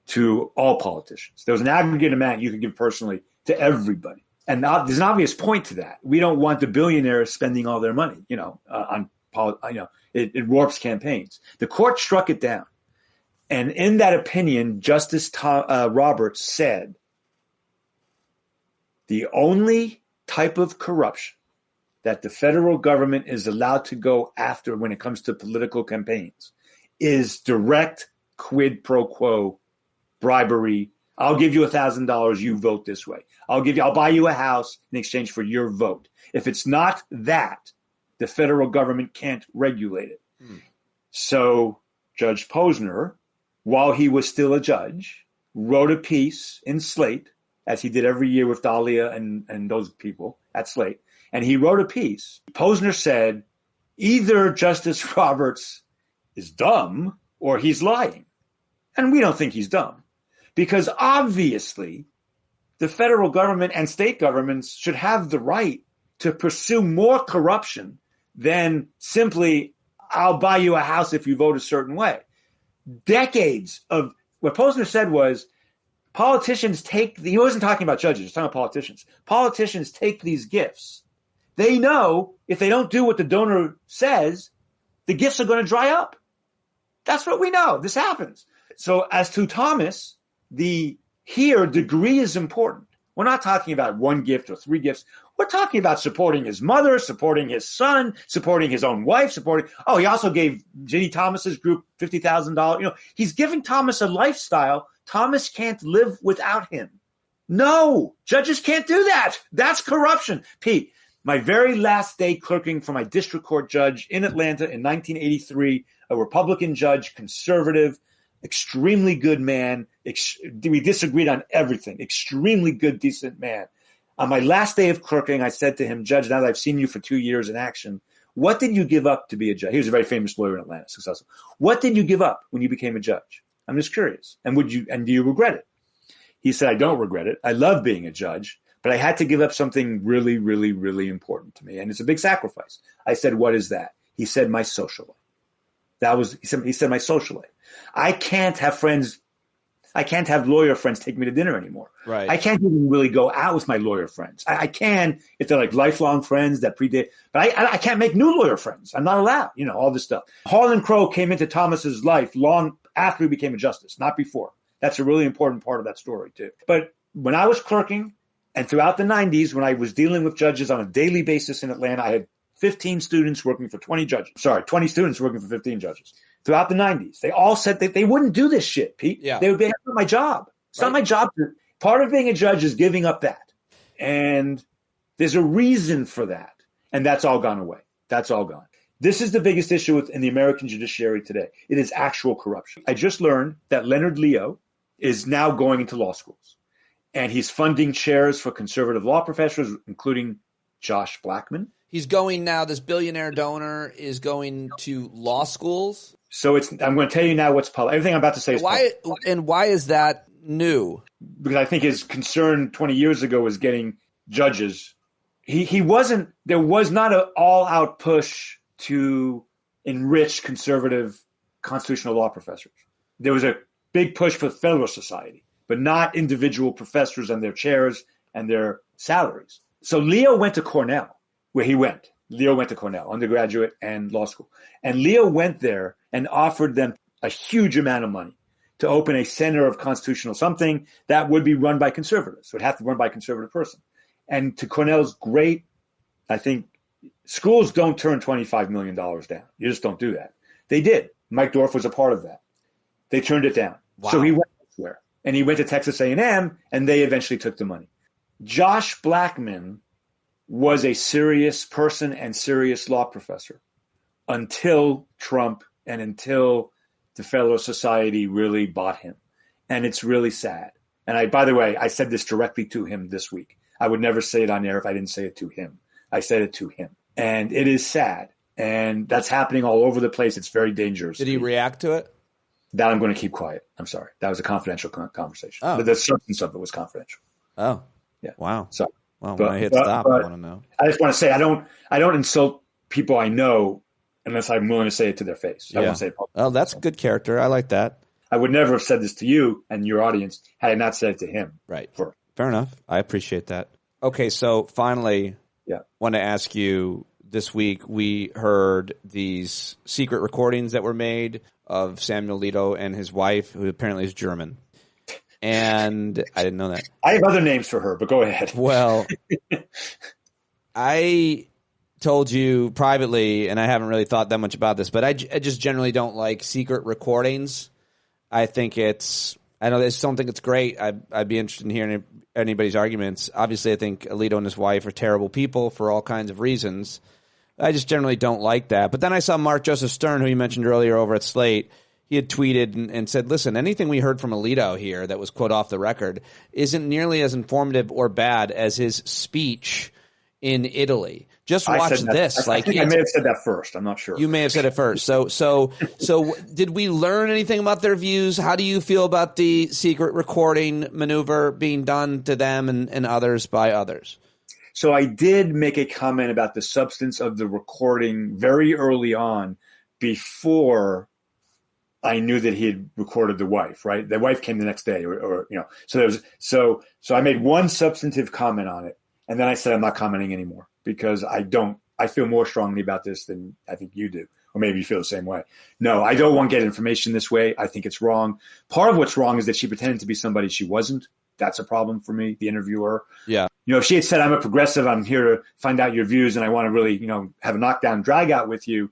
to all politicians. There was an aggregate amount you could give personally to everybody. And there's an obvious point to that. We don't want the billionaires spending all their money, it warps campaigns. The court struck it down. And in that opinion, Justice Roberts said, the only type of corruption that the federal government is allowed to go after when it comes to political campaigns is direct quid pro quo bribery. I'll give you $1,000. You vote this way. I'll buy you a house in exchange for your vote. If it's not that, the federal government can't regulate it. So Judge Posner, while he was still a judge, wrote a piece in Slate, as he did every year with Dahlia and those people at Slate. And he wrote a piece. Posner said, either Justice Roberts is dumb or he's lying. And we don't think he's dumb. Because obviously, the federal government and state governments should have the right to pursue more corruption than simply, I'll buy you a house if you vote a certain way. Decades of what Posner said was, Politicians he wasn't talking about judges, he was talking about politicians. Politicians take these gifts. They know if they don't do what the donor says, the gifts are going to dry up. That's what we know. This happens. So as to Thomas, here degree is important. We're not talking about one gift or three gifts. We're talking about supporting his mother, supporting his son, supporting his own wife, he also gave Ginny Thomas's group $50,000. He's giving Thomas a lifestyle. Thomas can't live without him. No, judges can't do that. That's corruption. Pete, my very last day clerking for my district court judge in Atlanta in 1983, a Republican judge, conservative, extremely good man. We disagreed on everything. Extremely good, decent man. On my last day of clerking, I said to him, Judge, now that I've seen you for 2 years in action, what did you give up to be a judge? He was a very famous lawyer in Atlanta, successful. What did you give up when you became a judge? I'm just curious. And do you regret it? He said, I don't regret it. I love being a judge, but I had to give up something really, really, really important to me. And it's a big sacrifice. I said, what is that? He said, my social life. He said, my social life. I can't have lawyer friends take me to dinner anymore. Right. I can't even really go out with my lawyer friends. I can if they're like lifelong friends that predate, but I can't make new lawyer friends. I'm not allowed, all this stuff. Harlan Crow came into Thomas's life long after he became a justice, not before. That's a really important part of that story too. But when I was clerking and throughout the 90s, when I was dealing with judges on a daily basis in Atlanta, I had 15 students working for 20 judges. 20 students working for 15 judges. Throughout the 90s, they all said that they wouldn't do this shit, Pete. Yeah. They would be, that's not my job. It's not my job. Part of being a judge is giving up that. And there's a reason for that. And that's all gone away. That's all gone. This is the biggest issue in the American judiciary today. It is actual corruption. I just learned that Leonard Leo is now going into law schools. And he's funding chairs for conservative law professors, including Josh Blackman. He's going now, this billionaire donor is going to law schools. So I'm going to tell you now what's public. Everything I'm about to say is public. And why is that new? Because I think his concern 20 years ago was getting judges. There was not an all-out push to enrich conservative constitutional law professors. There was a big push for the Federalist Society, but not individual professors and their chairs and their salaries. So Leo went to Cornell, where he went. Leo went to Cornell, undergraduate and law school. And Leo went there and offered them a huge amount of money to open a center of constitutional something that would be run by conservatives. So it'd have to be run by a conservative person. And to Cornell's great, I think, schools don't turn $25 million down. You just don't do that. They did. Mike Dorff was a part of that. They turned it down. Wow. So he went elsewhere. And he went to Texas A&M, and they eventually took the money. Josh Blackman was a serious person and serious law professor until Trump and until the Federalist Society really bought him. And it's really sad. And by the way, I said this directly to him this week. I would never say it on air if I didn't say it to him. I said it to him. And it is sad. And that's happening all over the place. It's very dangerous. Did he react to it? That I'm going to keep quiet. I'm sorry. That was a confidential conversation. Oh. But the substance of it was confidential. Oh. Yeah. Wow. So, well, when I hit stop, I want to know. I just want to say I don't insult people I know unless I'm willing to say it to their face. I won't say it publicly. Oh, that's good character. I like that. I would never have said this to you and your audience had I not said it to him. Right. First. Fair enough. I appreciate that. Okay, so finally, I want to ask you, this week we heard these secret recordings that were made of Samuel Alito and his wife, who apparently is German. And I didn't know that. I have other names for her, but go ahead. Well, I told you privately, and I haven't really thought that much about this, but I just generally don't like secret recordings. I think I just don't think it's great. I'd be interested in hearing anybody's arguments. Obviously, I think Alito and his wife are terrible people for all kinds of reasons. I just generally don't like that. But then I saw Mark Joseph Stern, who you mentioned earlier over at Slate. He had tweeted and said, listen, anything we heard from Alito here that was, quote, off the record isn't nearly as informative or bad as his speech in Italy. Just watch this. I think I may have said that first. I'm not sure. You may have said it first. So did we learn anything about their views? How do you feel about the secret recording maneuver being done to them and others by others? So I did make a comment about the substance of the recording very early on before I knew that he had recorded the wife, right? The wife came the next day or so there was, so I made one substantive comment on it. And then I said, I'm not commenting anymore because I feel more strongly about this than I think you do. Or maybe you feel the same way. No, I don't want to get information this way. I think it's wrong. Part of what's wrong is that she pretended to be somebody she wasn't. That's a problem for me, the interviewer. Yeah. If she had said, I'm a progressive, I'm here to find out your views and I want to really, have a knockdown drag out with you,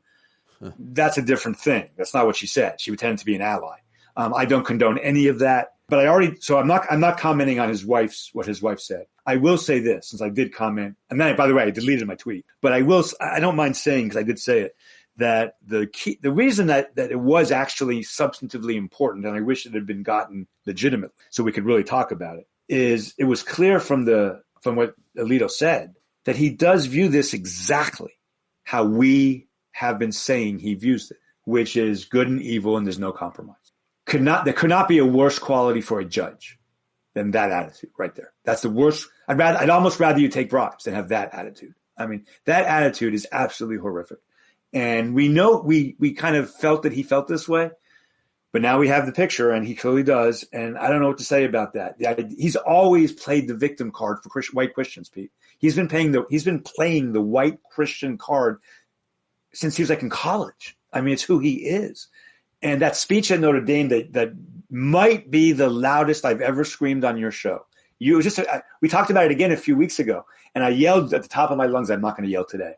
that's a different thing. That's not what she said. She pretended to be an ally. I don't condone any of that. But I'm not commenting on what his wife said. I will say this, since I did comment, and then, by the way, I deleted my tweet, but I don't mind saying, because I did say it, that the reason that it was actually substantively important, and I wish it had been gotten legitimately so we could really talk about it, is it was clear from what Alito said that he does view this exactly how we have been saying he views it, which is good and evil and there's no compromise. There could not be a worse quality for a judge than that attitude right there. That's the worst. I'd almost rather you take bribes than have that attitude. I mean, that attitude is absolutely horrific. And we know we kind of felt that he felt this way, but now we have the picture and he clearly does. And I don't know what to say about that. He's always played the victim card for white Christians, Pete. He's been playing the white Christian card since he was in college. I mean, it's who he is. And that speech at Notre Dame that might be the loudest I've ever screamed on your show. We talked about it again a few weeks ago, and I yelled at the top of my lungs. I'm not going to yell today.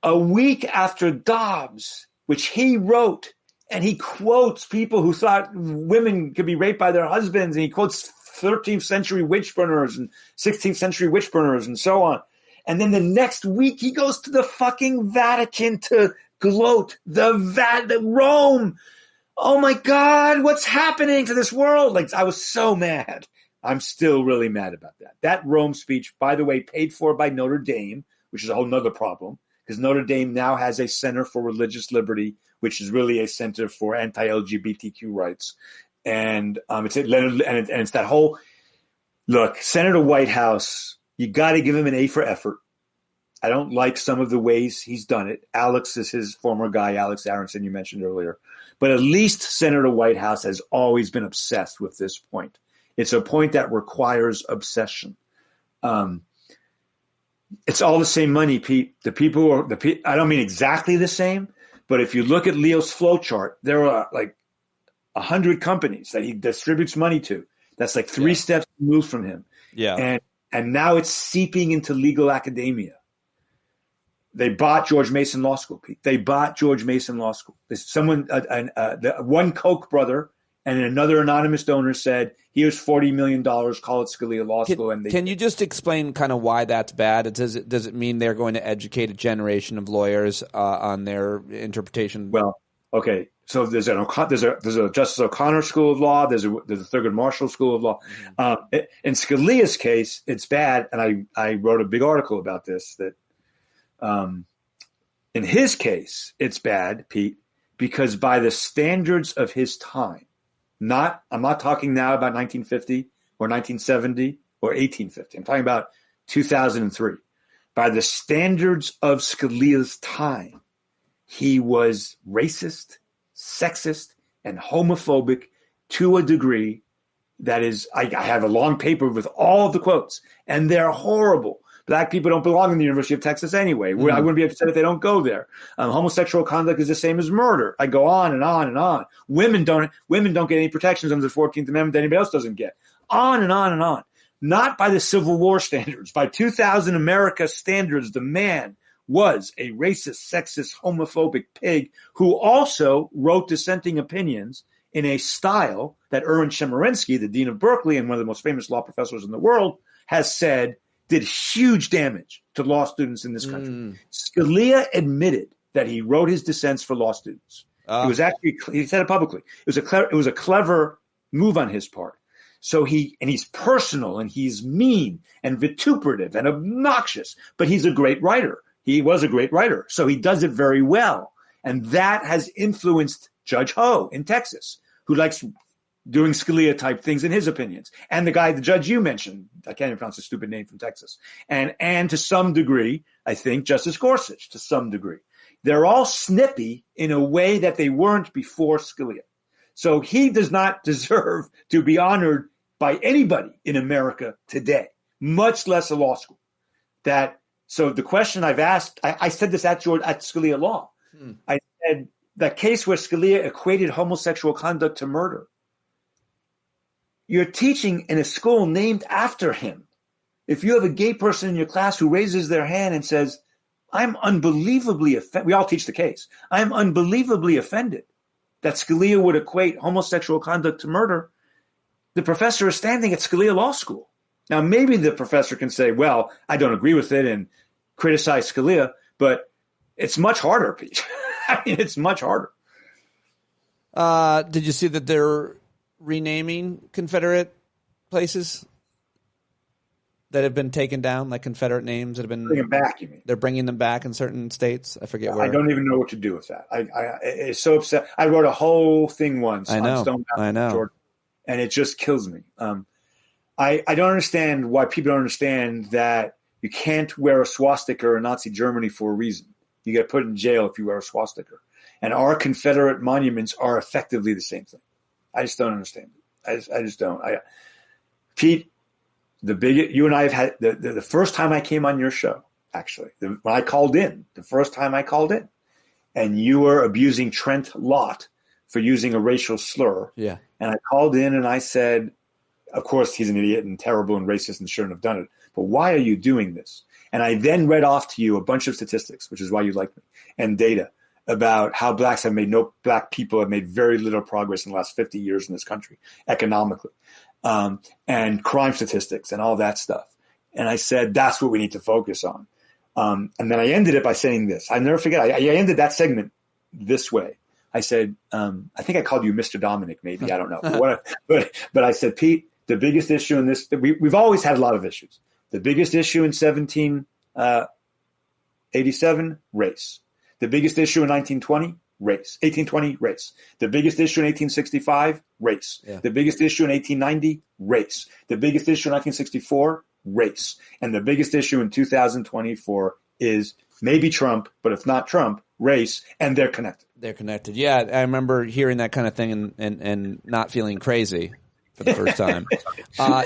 A week after Dobbs, which he wrote, and he quotes people who thought women could be raped by their husbands, and he quotes 13th century witch burners and 16th century witch burners and so on. And then the next week he goes to the fucking Vatican to gloat. The Rome. Oh my God, what's happening to this world? I was so mad. I'm still really mad about that. That Rome speech, by the way, paid for by Notre Dame, which is a whole nother problem, because Notre Dame now has a Center for Religious Liberty, which is really a center for anti-LGBTQ rights. And it's that whole look, Senator Whitehouse, you got to give him an A for effort. I don't like some of the ways he's done it. Alex is his former guy, Alex Aronson, you mentioned earlier. But at least Senator Whitehouse has always been obsessed with this point. It's a point that requires obsession. It's all the same money, Pete. I don't mean exactly the same, but if you look at Leo's flow chart, there are 100 companies that he distributes money to. That's three steps removed from him. Yeah. And now it's seeping into legal academia. They bought George Mason Law School, Pete. They bought George Mason Law School. One Koch brother and another anonymous donor said, here's $40 million, call it Scalia Law School. Can you just explain kind of why that's bad? Does it mean they're going to educate a generation of lawyers on their interpretation? Well, okay. So there's a Justice O'Connor School of Law. There's a Thurgood Marshall School of Law. Mm-hmm. In Scalia's case, it's bad. And I wrote a big article about this that, in his case, it's bad, Pete, because by the standards of his time, I'm not talking now about 1950 or 1970 or 1850. I'm talking about 2003. By the standards of Scalia's time, he was racist, sexist, and homophobic to a degree that is, I have a long paper with all of the quotes, and they're horrible. Black people don't belong in the University of Texas anyway. Mm-hmm. I wouldn't be upset if they don't go there. Homosexual conduct is the same as murder. I go on and on and on. Women don't get any protections under the 14th Amendment that anybody else doesn't get. On and on and on. Not by the Civil War standards. By 2000 America standards, the man was a racist, sexist, homophobic pig who also wrote dissenting opinions in a style that Erwin Chemerinsky, the dean of Berkeley and one of the most famous law professors in the world, has said did huge damage to law students in this country. Scalia admitted that he wrote his dissents for law students. He said it publicly. It was a clever move on his part. So he's personal and he's mean and vituperative and obnoxious, but he's a great writer. He was a great writer. So he does it very well. And that has influenced Judge Ho in Texas, who likes doing Scalia type things in his opinions. And the judge you mentioned, I can't even pronounce a stupid name from Texas. And to some degree, I think Justice Gorsuch, to some degree. they're all snippy in a way that they weren't before Scalia. So he does not deserve to be honored by anybody in America today, much less a law school. So the question I've asked, I said this at Scalia Law. I said that case where Scalia equated homosexual conduct to murder. You're teaching in a school named after him. If you have a gay person in your class who raises their hand and says, I'm unbelievably offended, we all teach the case, I'm unbelievably offended that Scalia would equate homosexual conduct to murder, the professor is standing at Scalia Law School. Now, maybe the professor can say, well, I don't agree with it and criticize Scalia, but it's much harder, Pete. I mean, it's much harder. Did you see that they're renaming Confederate places that have been taken down, like Confederate names that have been bring them back? You mean they're bringing them back in certain states? I forget where. I don't even know what to do with that. It's so upset. I wrote a whole thing once on Stone Mountain, Georgia, and it just kills me. I don't understand why people don't understand that you can't wear a swastika in Nazi Germany for a reason. You get put in jail if you wear a swastika. And our Confederate monuments are effectively the same thing. I just don't understand it. I just don't. Pete, you and I have had the first time I came on your show, actually, when I called in, the first time I called in, and you were abusing Trent Lott for using a racial slur. Yeah. And I called in and I said, of course, he's an idiot and terrible and racist and shouldn't have done it. But why are you doing this? And I then read off to you a bunch of statistics, which is why you like me, and data about how black people have made very little progress in the last 50 years in this country economically, and crime statistics and all that stuff. And I said, that's what we need to focus on. And then I ended it by saying this. I never forget. I ended that segment this way. I said, I think I called you Mr. Dominic, maybe. I don't know. But I said, Pete, the biggest issue in this, we've always had a lot of issues. The biggest issue in 1787, race. The biggest issue in 1920, race. 1820, race. The biggest issue in 1865, race. Yeah. The biggest issue in 1890, race. The biggest issue in 1964, race. And the biggest issue in 2024 is maybe Trump, but if not Trump, race, and they're connected. They're connected. Yeah, I remember hearing that kind of thing and not feeling crazy for the first time.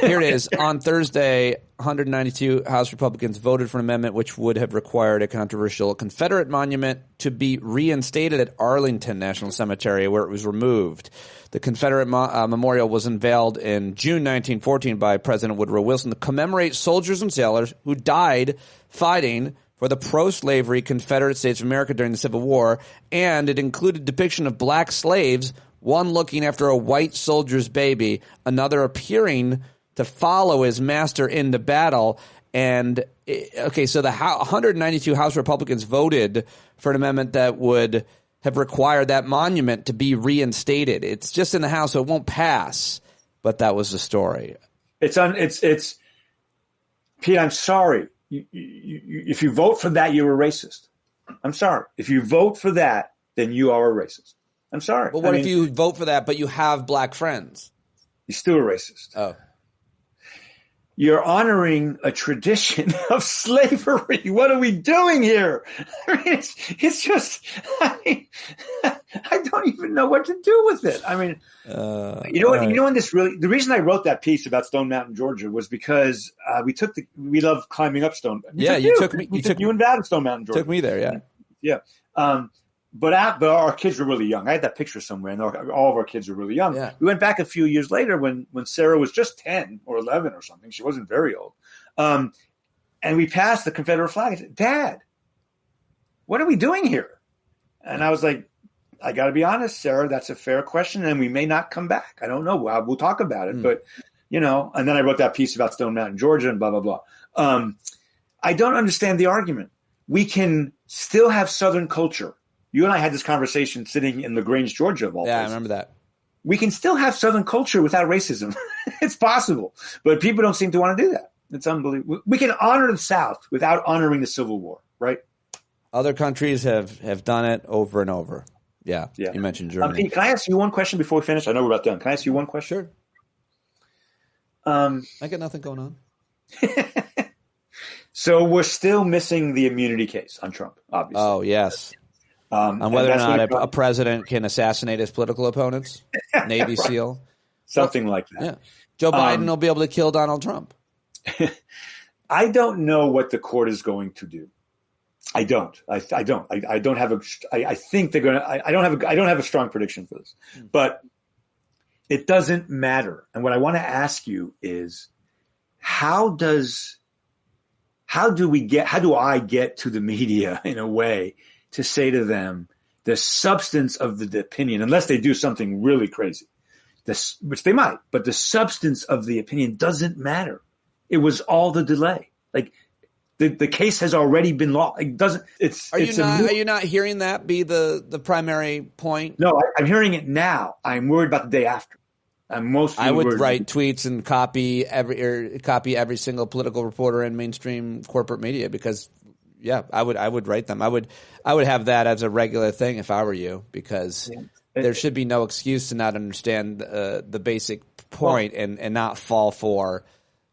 Here it is. On Thursday, 192 House Republicans voted for an amendment which would have required a controversial Confederate monument to be reinstated at Arlington National Cemetery, where it was removed. The Confederate memorial was unveiled in June 1914 by President Woodrow Wilson to commemorate soldiers and sailors who died fighting for the pro-slavery Confederate States of America during the Civil War, and it included depiction of black slaves, one looking after a white soldier's baby, another appearing to follow his master into battle. And, okay, so the 192 House Republicans voted for an amendment that would have required that monument to be reinstated. It's just in the House, so it won't pass. But that was the story. It's Pete, I'm sorry. If you vote for that, you're a racist. I'm sorry. If you vote for that, then you are a racist. I'm sorry. But what if you vote for that, but you have black friends? You're still a racist. Oh. You're honoring a tradition of slavery. What are we doing here? I mean, it's just, I don't even know what to do with it. I mean, the reason I wrote that piece about Stone Mountain, Georgia, was because we love climbing up Stone. Yeah, you took me. You and Dad to Stone Mountain, Georgia. Took me there, yeah. Yeah. But our kids were really young. I had that picture somewhere, and all of our kids were really young. Yeah. We went back a few years later when Sarah was just 10 or 11 or something. She wasn't very old. And we passed the Confederate flag. I said, Dad, what are we doing here? And I was like, I got to be honest, Sarah, that's a fair question, and we may not come back. I don't know. We'll talk about it. But, and then I wrote that piece about Stone Mountain, Georgia, and blah, blah, blah. I don't understand the argument. We can still have Southern culture. You and I had this conversation sitting in LaGrange, Georgia, of all places. Yeah, I remember that. We can still have Southern culture without racism. It's possible. But people don't seem to want to do that. It's unbelievable. We can honor the South without honoring the Civil War, right? Other countries have done it over and over. Yeah. You mentioned Germany. Pete, can I ask you one question before we finish? I know we're about done. Can I ask you one question? Sure. I got nothing going on. So we're still missing the immunity case on Trump, obviously. Oh, yes. On whether or not a president can assassinate his political opponents, Navy right. SEAL. Something like that. Yeah. Joe Biden will be able to kill Donald Trump. I don't know what the court is going to do. I don't. I don't have a. I think they're going to. I don't have a strong prediction for this, but it doesn't matter. And what I want to ask you is, how do I get to the media in a way to say to them the substance of the opinion, unless they do something really crazy, which they might, but the substance of the opinion doesn't matter. It was all the delay. Like the case has already been lost. It doesn't. Are you not hearing that be the primary point? No, I'm hearing it now. I'm worried about the day after. I would write tweets and copy every single political reporter in mainstream corporate media because, yeah, I would write them. I would have that as a regular thing if I were you, because there should be no excuse to not understand the basic point and not fall for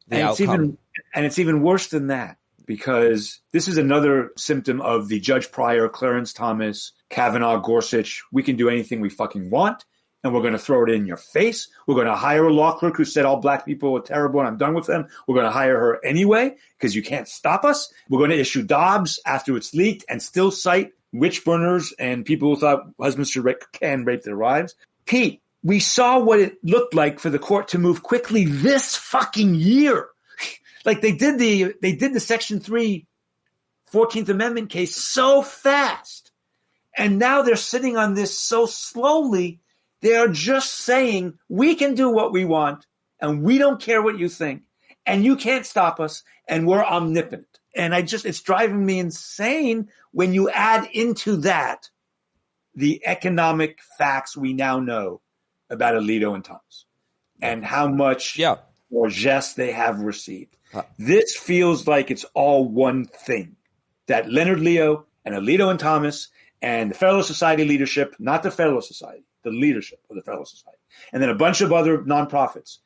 the outcome. It's even worse than that, because this is another symptom of the Judge Pryor, Clarence Thomas, Kavanaugh, Gorsuch. We can do anything we fucking want, and we're going to throw it in your face. We're going to hire a law clerk who said all black people are terrible and I'm done with them. We're going to hire her anyway because you can't stop us. We're going to issue Dobbs after it's leaked and still cite witch burners and people who thought husbands can rape their wives. Pete, we saw what it looked like for the court to move quickly this fucking year. Like they did the Section 3 14th Amendment case so fast. And now they're sitting on this so slowly. They are just saying, we can do what we want, and we don't care what you think, and you can't stop us, and we're omnipotent. And it's driving me insane when you add into that the economic facts we now know about Alito and Thomas and how much largesse they have received. This feels like it's all one thing, that Leonard Leo and Alito and Thomas and the Federalist Society leadership, not the Federalist Society, the leadership of the Federalist Society, and then a bunch of other nonprofits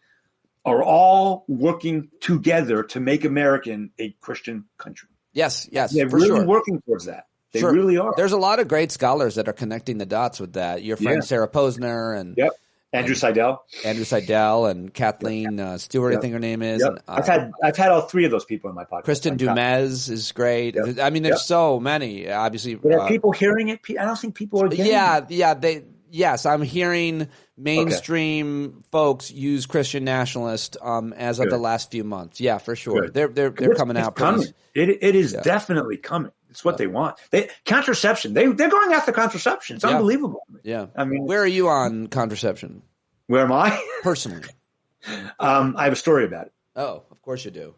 are all working together to make America a Christian country. Yes, they're really working towards that. They really are. There's a lot of great scholars that are connecting the dots with that. Your friend Sarah Posner and Andrew Seidel and Kathleen Stewart, I think her name is. Yep. And, I've had all three of those people in my podcast. Kristen Dumez is great. Yep. I mean, there's so many. Obviously, but are people hearing it? I don't think people are getting it. Yes, I'm hearing mainstream folks use Christian nationalist as of the last few months. Yeah, for sure. They're coming out. Coming. It is definitely coming. It's what they want. Contraception. They're going after contraception. It's unbelievable. Yeah. I mean, where are you on contraception? Where am I? Personally. I have a story about it. Oh, of course you do.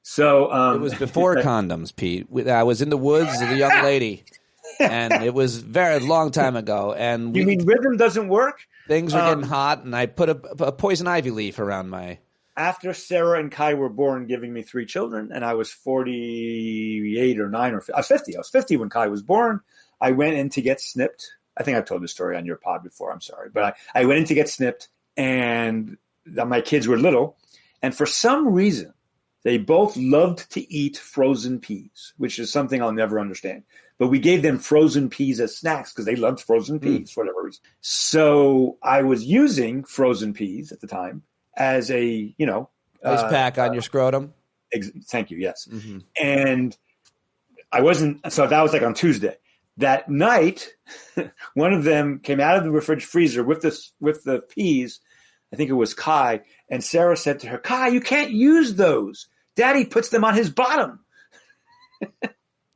So it was before condoms, Pete. I was in the woods with a young lady. And it was very long time ago. And you mean rhythm doesn't work? Things were getting hot, and I put a poison ivy leaf around my. After Sarah and Kai were born, giving me 3 children, and I was 48 or 9 or I was 50. I was 50 when Kai was born. I went in to get snipped. I think I've told this story on your pod before. I'm sorry, but I went in to get snipped, and my kids were little, and for some reason, they both loved to eat frozen peas, which is something I'll never understand. But we gave them frozen peas as snacks because they loved frozen peas for whatever reason. So I was using frozen peas at the time as a, ice pack on your scrotum. Thank you. Yes. Mm-hmm. And I wasn't. So that was like on Tuesday. That night, one of them came out of the freezer with the peas. I think it was Kai. And Sarah said to her, Kai, you can't use those. Daddy puts them on his bottom.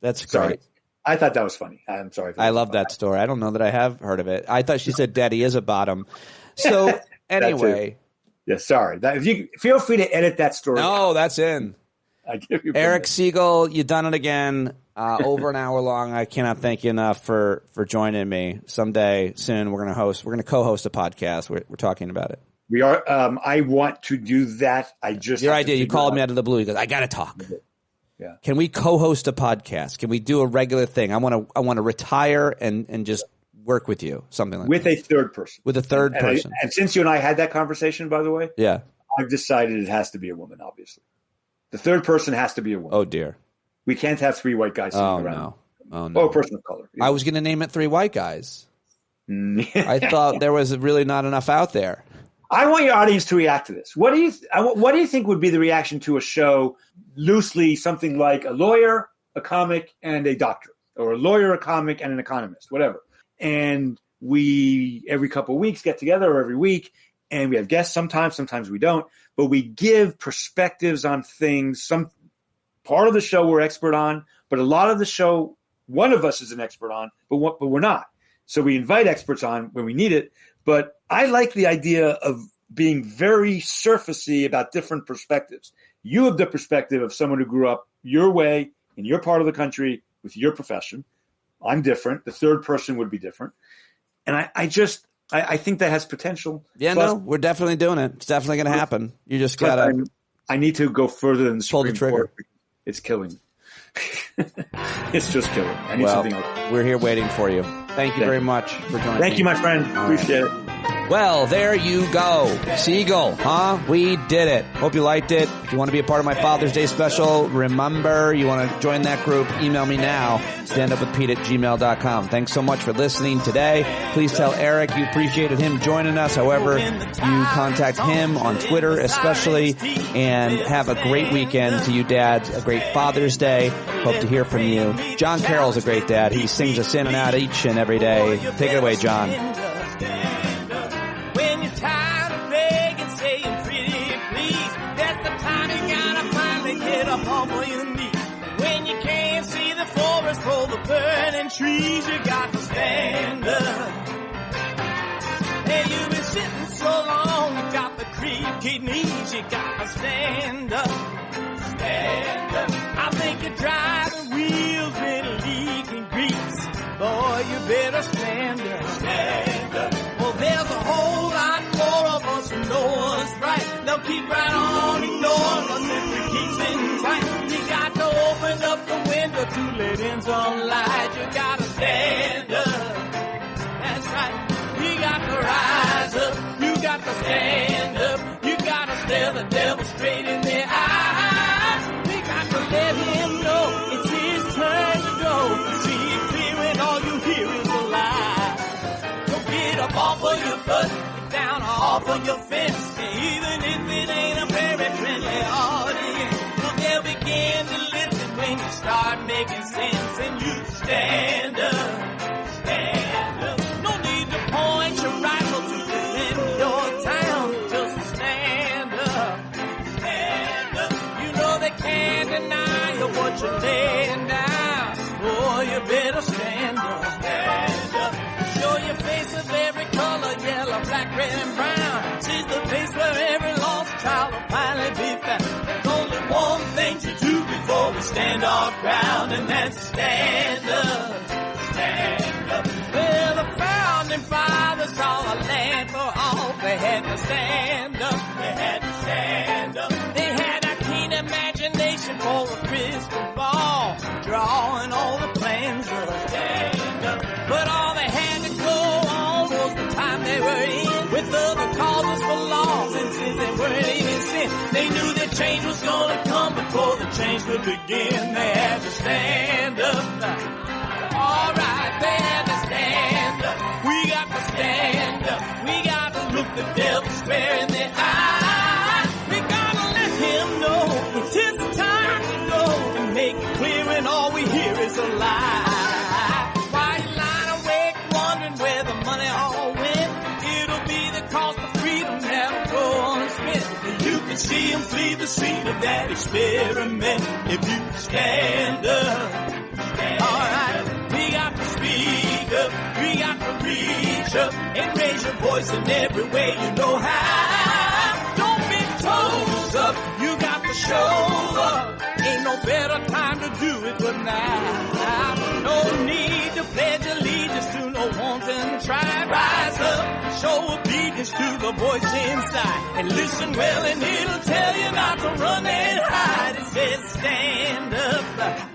That's great. Sorry. I thought that was funny. I'm sorry. I love that story. I don't know that I have heard of it. I thought she said daddy is a bottom. So anyway. Yeah, sorry. If you feel free to edit that story. No, that's in. I give you Eric Segall, you've done it again. Over an hour long. I cannot thank you enough for joining me. Someday soon we're going to co-host a podcast. We're talking about it. We are. I want to do that. Your idea. You called me out of the blue. He goes, I got to talk. Yeah. Can we co-host a podcast? Can we do a regular thing? I want to retire and just work with you, something like with that. A third person. With a third person. And since you and I had that conversation, by the way, yeah, I've decided it has to be a woman. Obviously, the third person has to be a woman. Oh dear, we can't have 3 white guys sitting around. Oh, no. Or a person of color. I was going to name it 3 white guys. Yeah. I thought there was really not enough out there. I want your audience to react to this. What do you think would be the reaction to a show loosely something like a lawyer, a comic, and a doctor, or a lawyer, a comic, and an economist, whatever. And we every couple of weeks get together, or every week, and we have guests sometimes we don't, but we give perspectives on things. Some part of the show we're expert on, but a lot of the show one of us is an expert on, but we're not. So we invite experts on when we need it. But I like the idea of being very surfacey about different perspectives. You have the perspective of someone who grew up your way in your part of the country with your profession. I'm different. The third person would be different. And I think that has potential. Yeah, Plus, no, we're definitely doing it. It's definitely going to happen. You just got to. I need to go further than the pull the Supreme trigger. Court. It's killing me. It's just killing. I need something else. We're here waiting for you. Thank you very much for joining me. Thank you, my friend. Appreciate it. Well, there you go. Segall, huh? We did it. Hope you liked it. If you want to be a part of my Father's Day special, remember, you want to join that group, email me now, standupwithpete@gmail.com. Thanks so much for listening today. Please tell Eric you appreciated him joining us, however you contact him on Twitter especially, and have a great weekend to you dads, a great Father's Day. Hope to hear from you. Jon Carroll's a great dad. He sings us in and out each and every day. Take it away, John. When you're tired of begging, saying pretty please, that's the time you gotta finally get up off of your knees. When you can't see the forest for the burning trees, you got to stand up. Hey, you've been sitting so long, you got the creaky knees, you got to stand up. Stand up. I think you're driving wheels with leaking grease. Boy, you better stand up. Stand up. Well, there's a whole lot more of us who know what's right. They'll keep right on ignoring us if we keep sitting tight. You got to open up the window to let in some light. You got to stand up. That's right. You got to rise up. You got to stand up. You got to stare the devil straight in the eye. We got to let him know it's his turn to go. See it clear when all you hear is a lie. So get up off of your butt, get down off of your fence. Even if it ain't a very friendly audience, well, they'll begin to listen when you start making sense. And you stand up, stand up. No need to point your rifle to defend your town. Just stand up, stand up. You know they can't deny you what you're laying down. Boy, you better stand up, stand up. Show your face of every color, yellow, black, red, and brown. She's the place where every lost child will finally be found. There's only one thing to do before we stand our ground, and that's stand up, stand up. Well, the founding fathers saw a land for all. They had to stand up, they had to stand up. They had a keen imagination for a crystal ball, drawing all the plans of a stand up. But all they had to go on was the time they were in, with other causes for laws, and since they weren't even sin, they knew that change was gonna come before the change would begin. They had to stand up. All right, they had to stand up. We got to stand up. We got to look the devil square in the eye. We gotta let him know it's his time to go, and make it clear when all we hear is a lie. Why you lying awake wondering where the money all went? It'll be the cost of freedom that'll go unspent. You can see him flee the scene of that experiment if you stand up. Alright, we got to speak up, we got to reach up, and raise your voice in every way you know how. Don't be toes up, you got to show up. Ain't no better time to do it but now. No need to pledge allegiance to no wanton tribe. Rise up, show obedience to the voice inside, and listen well and it'll tell you not to run and hide. It says stand up.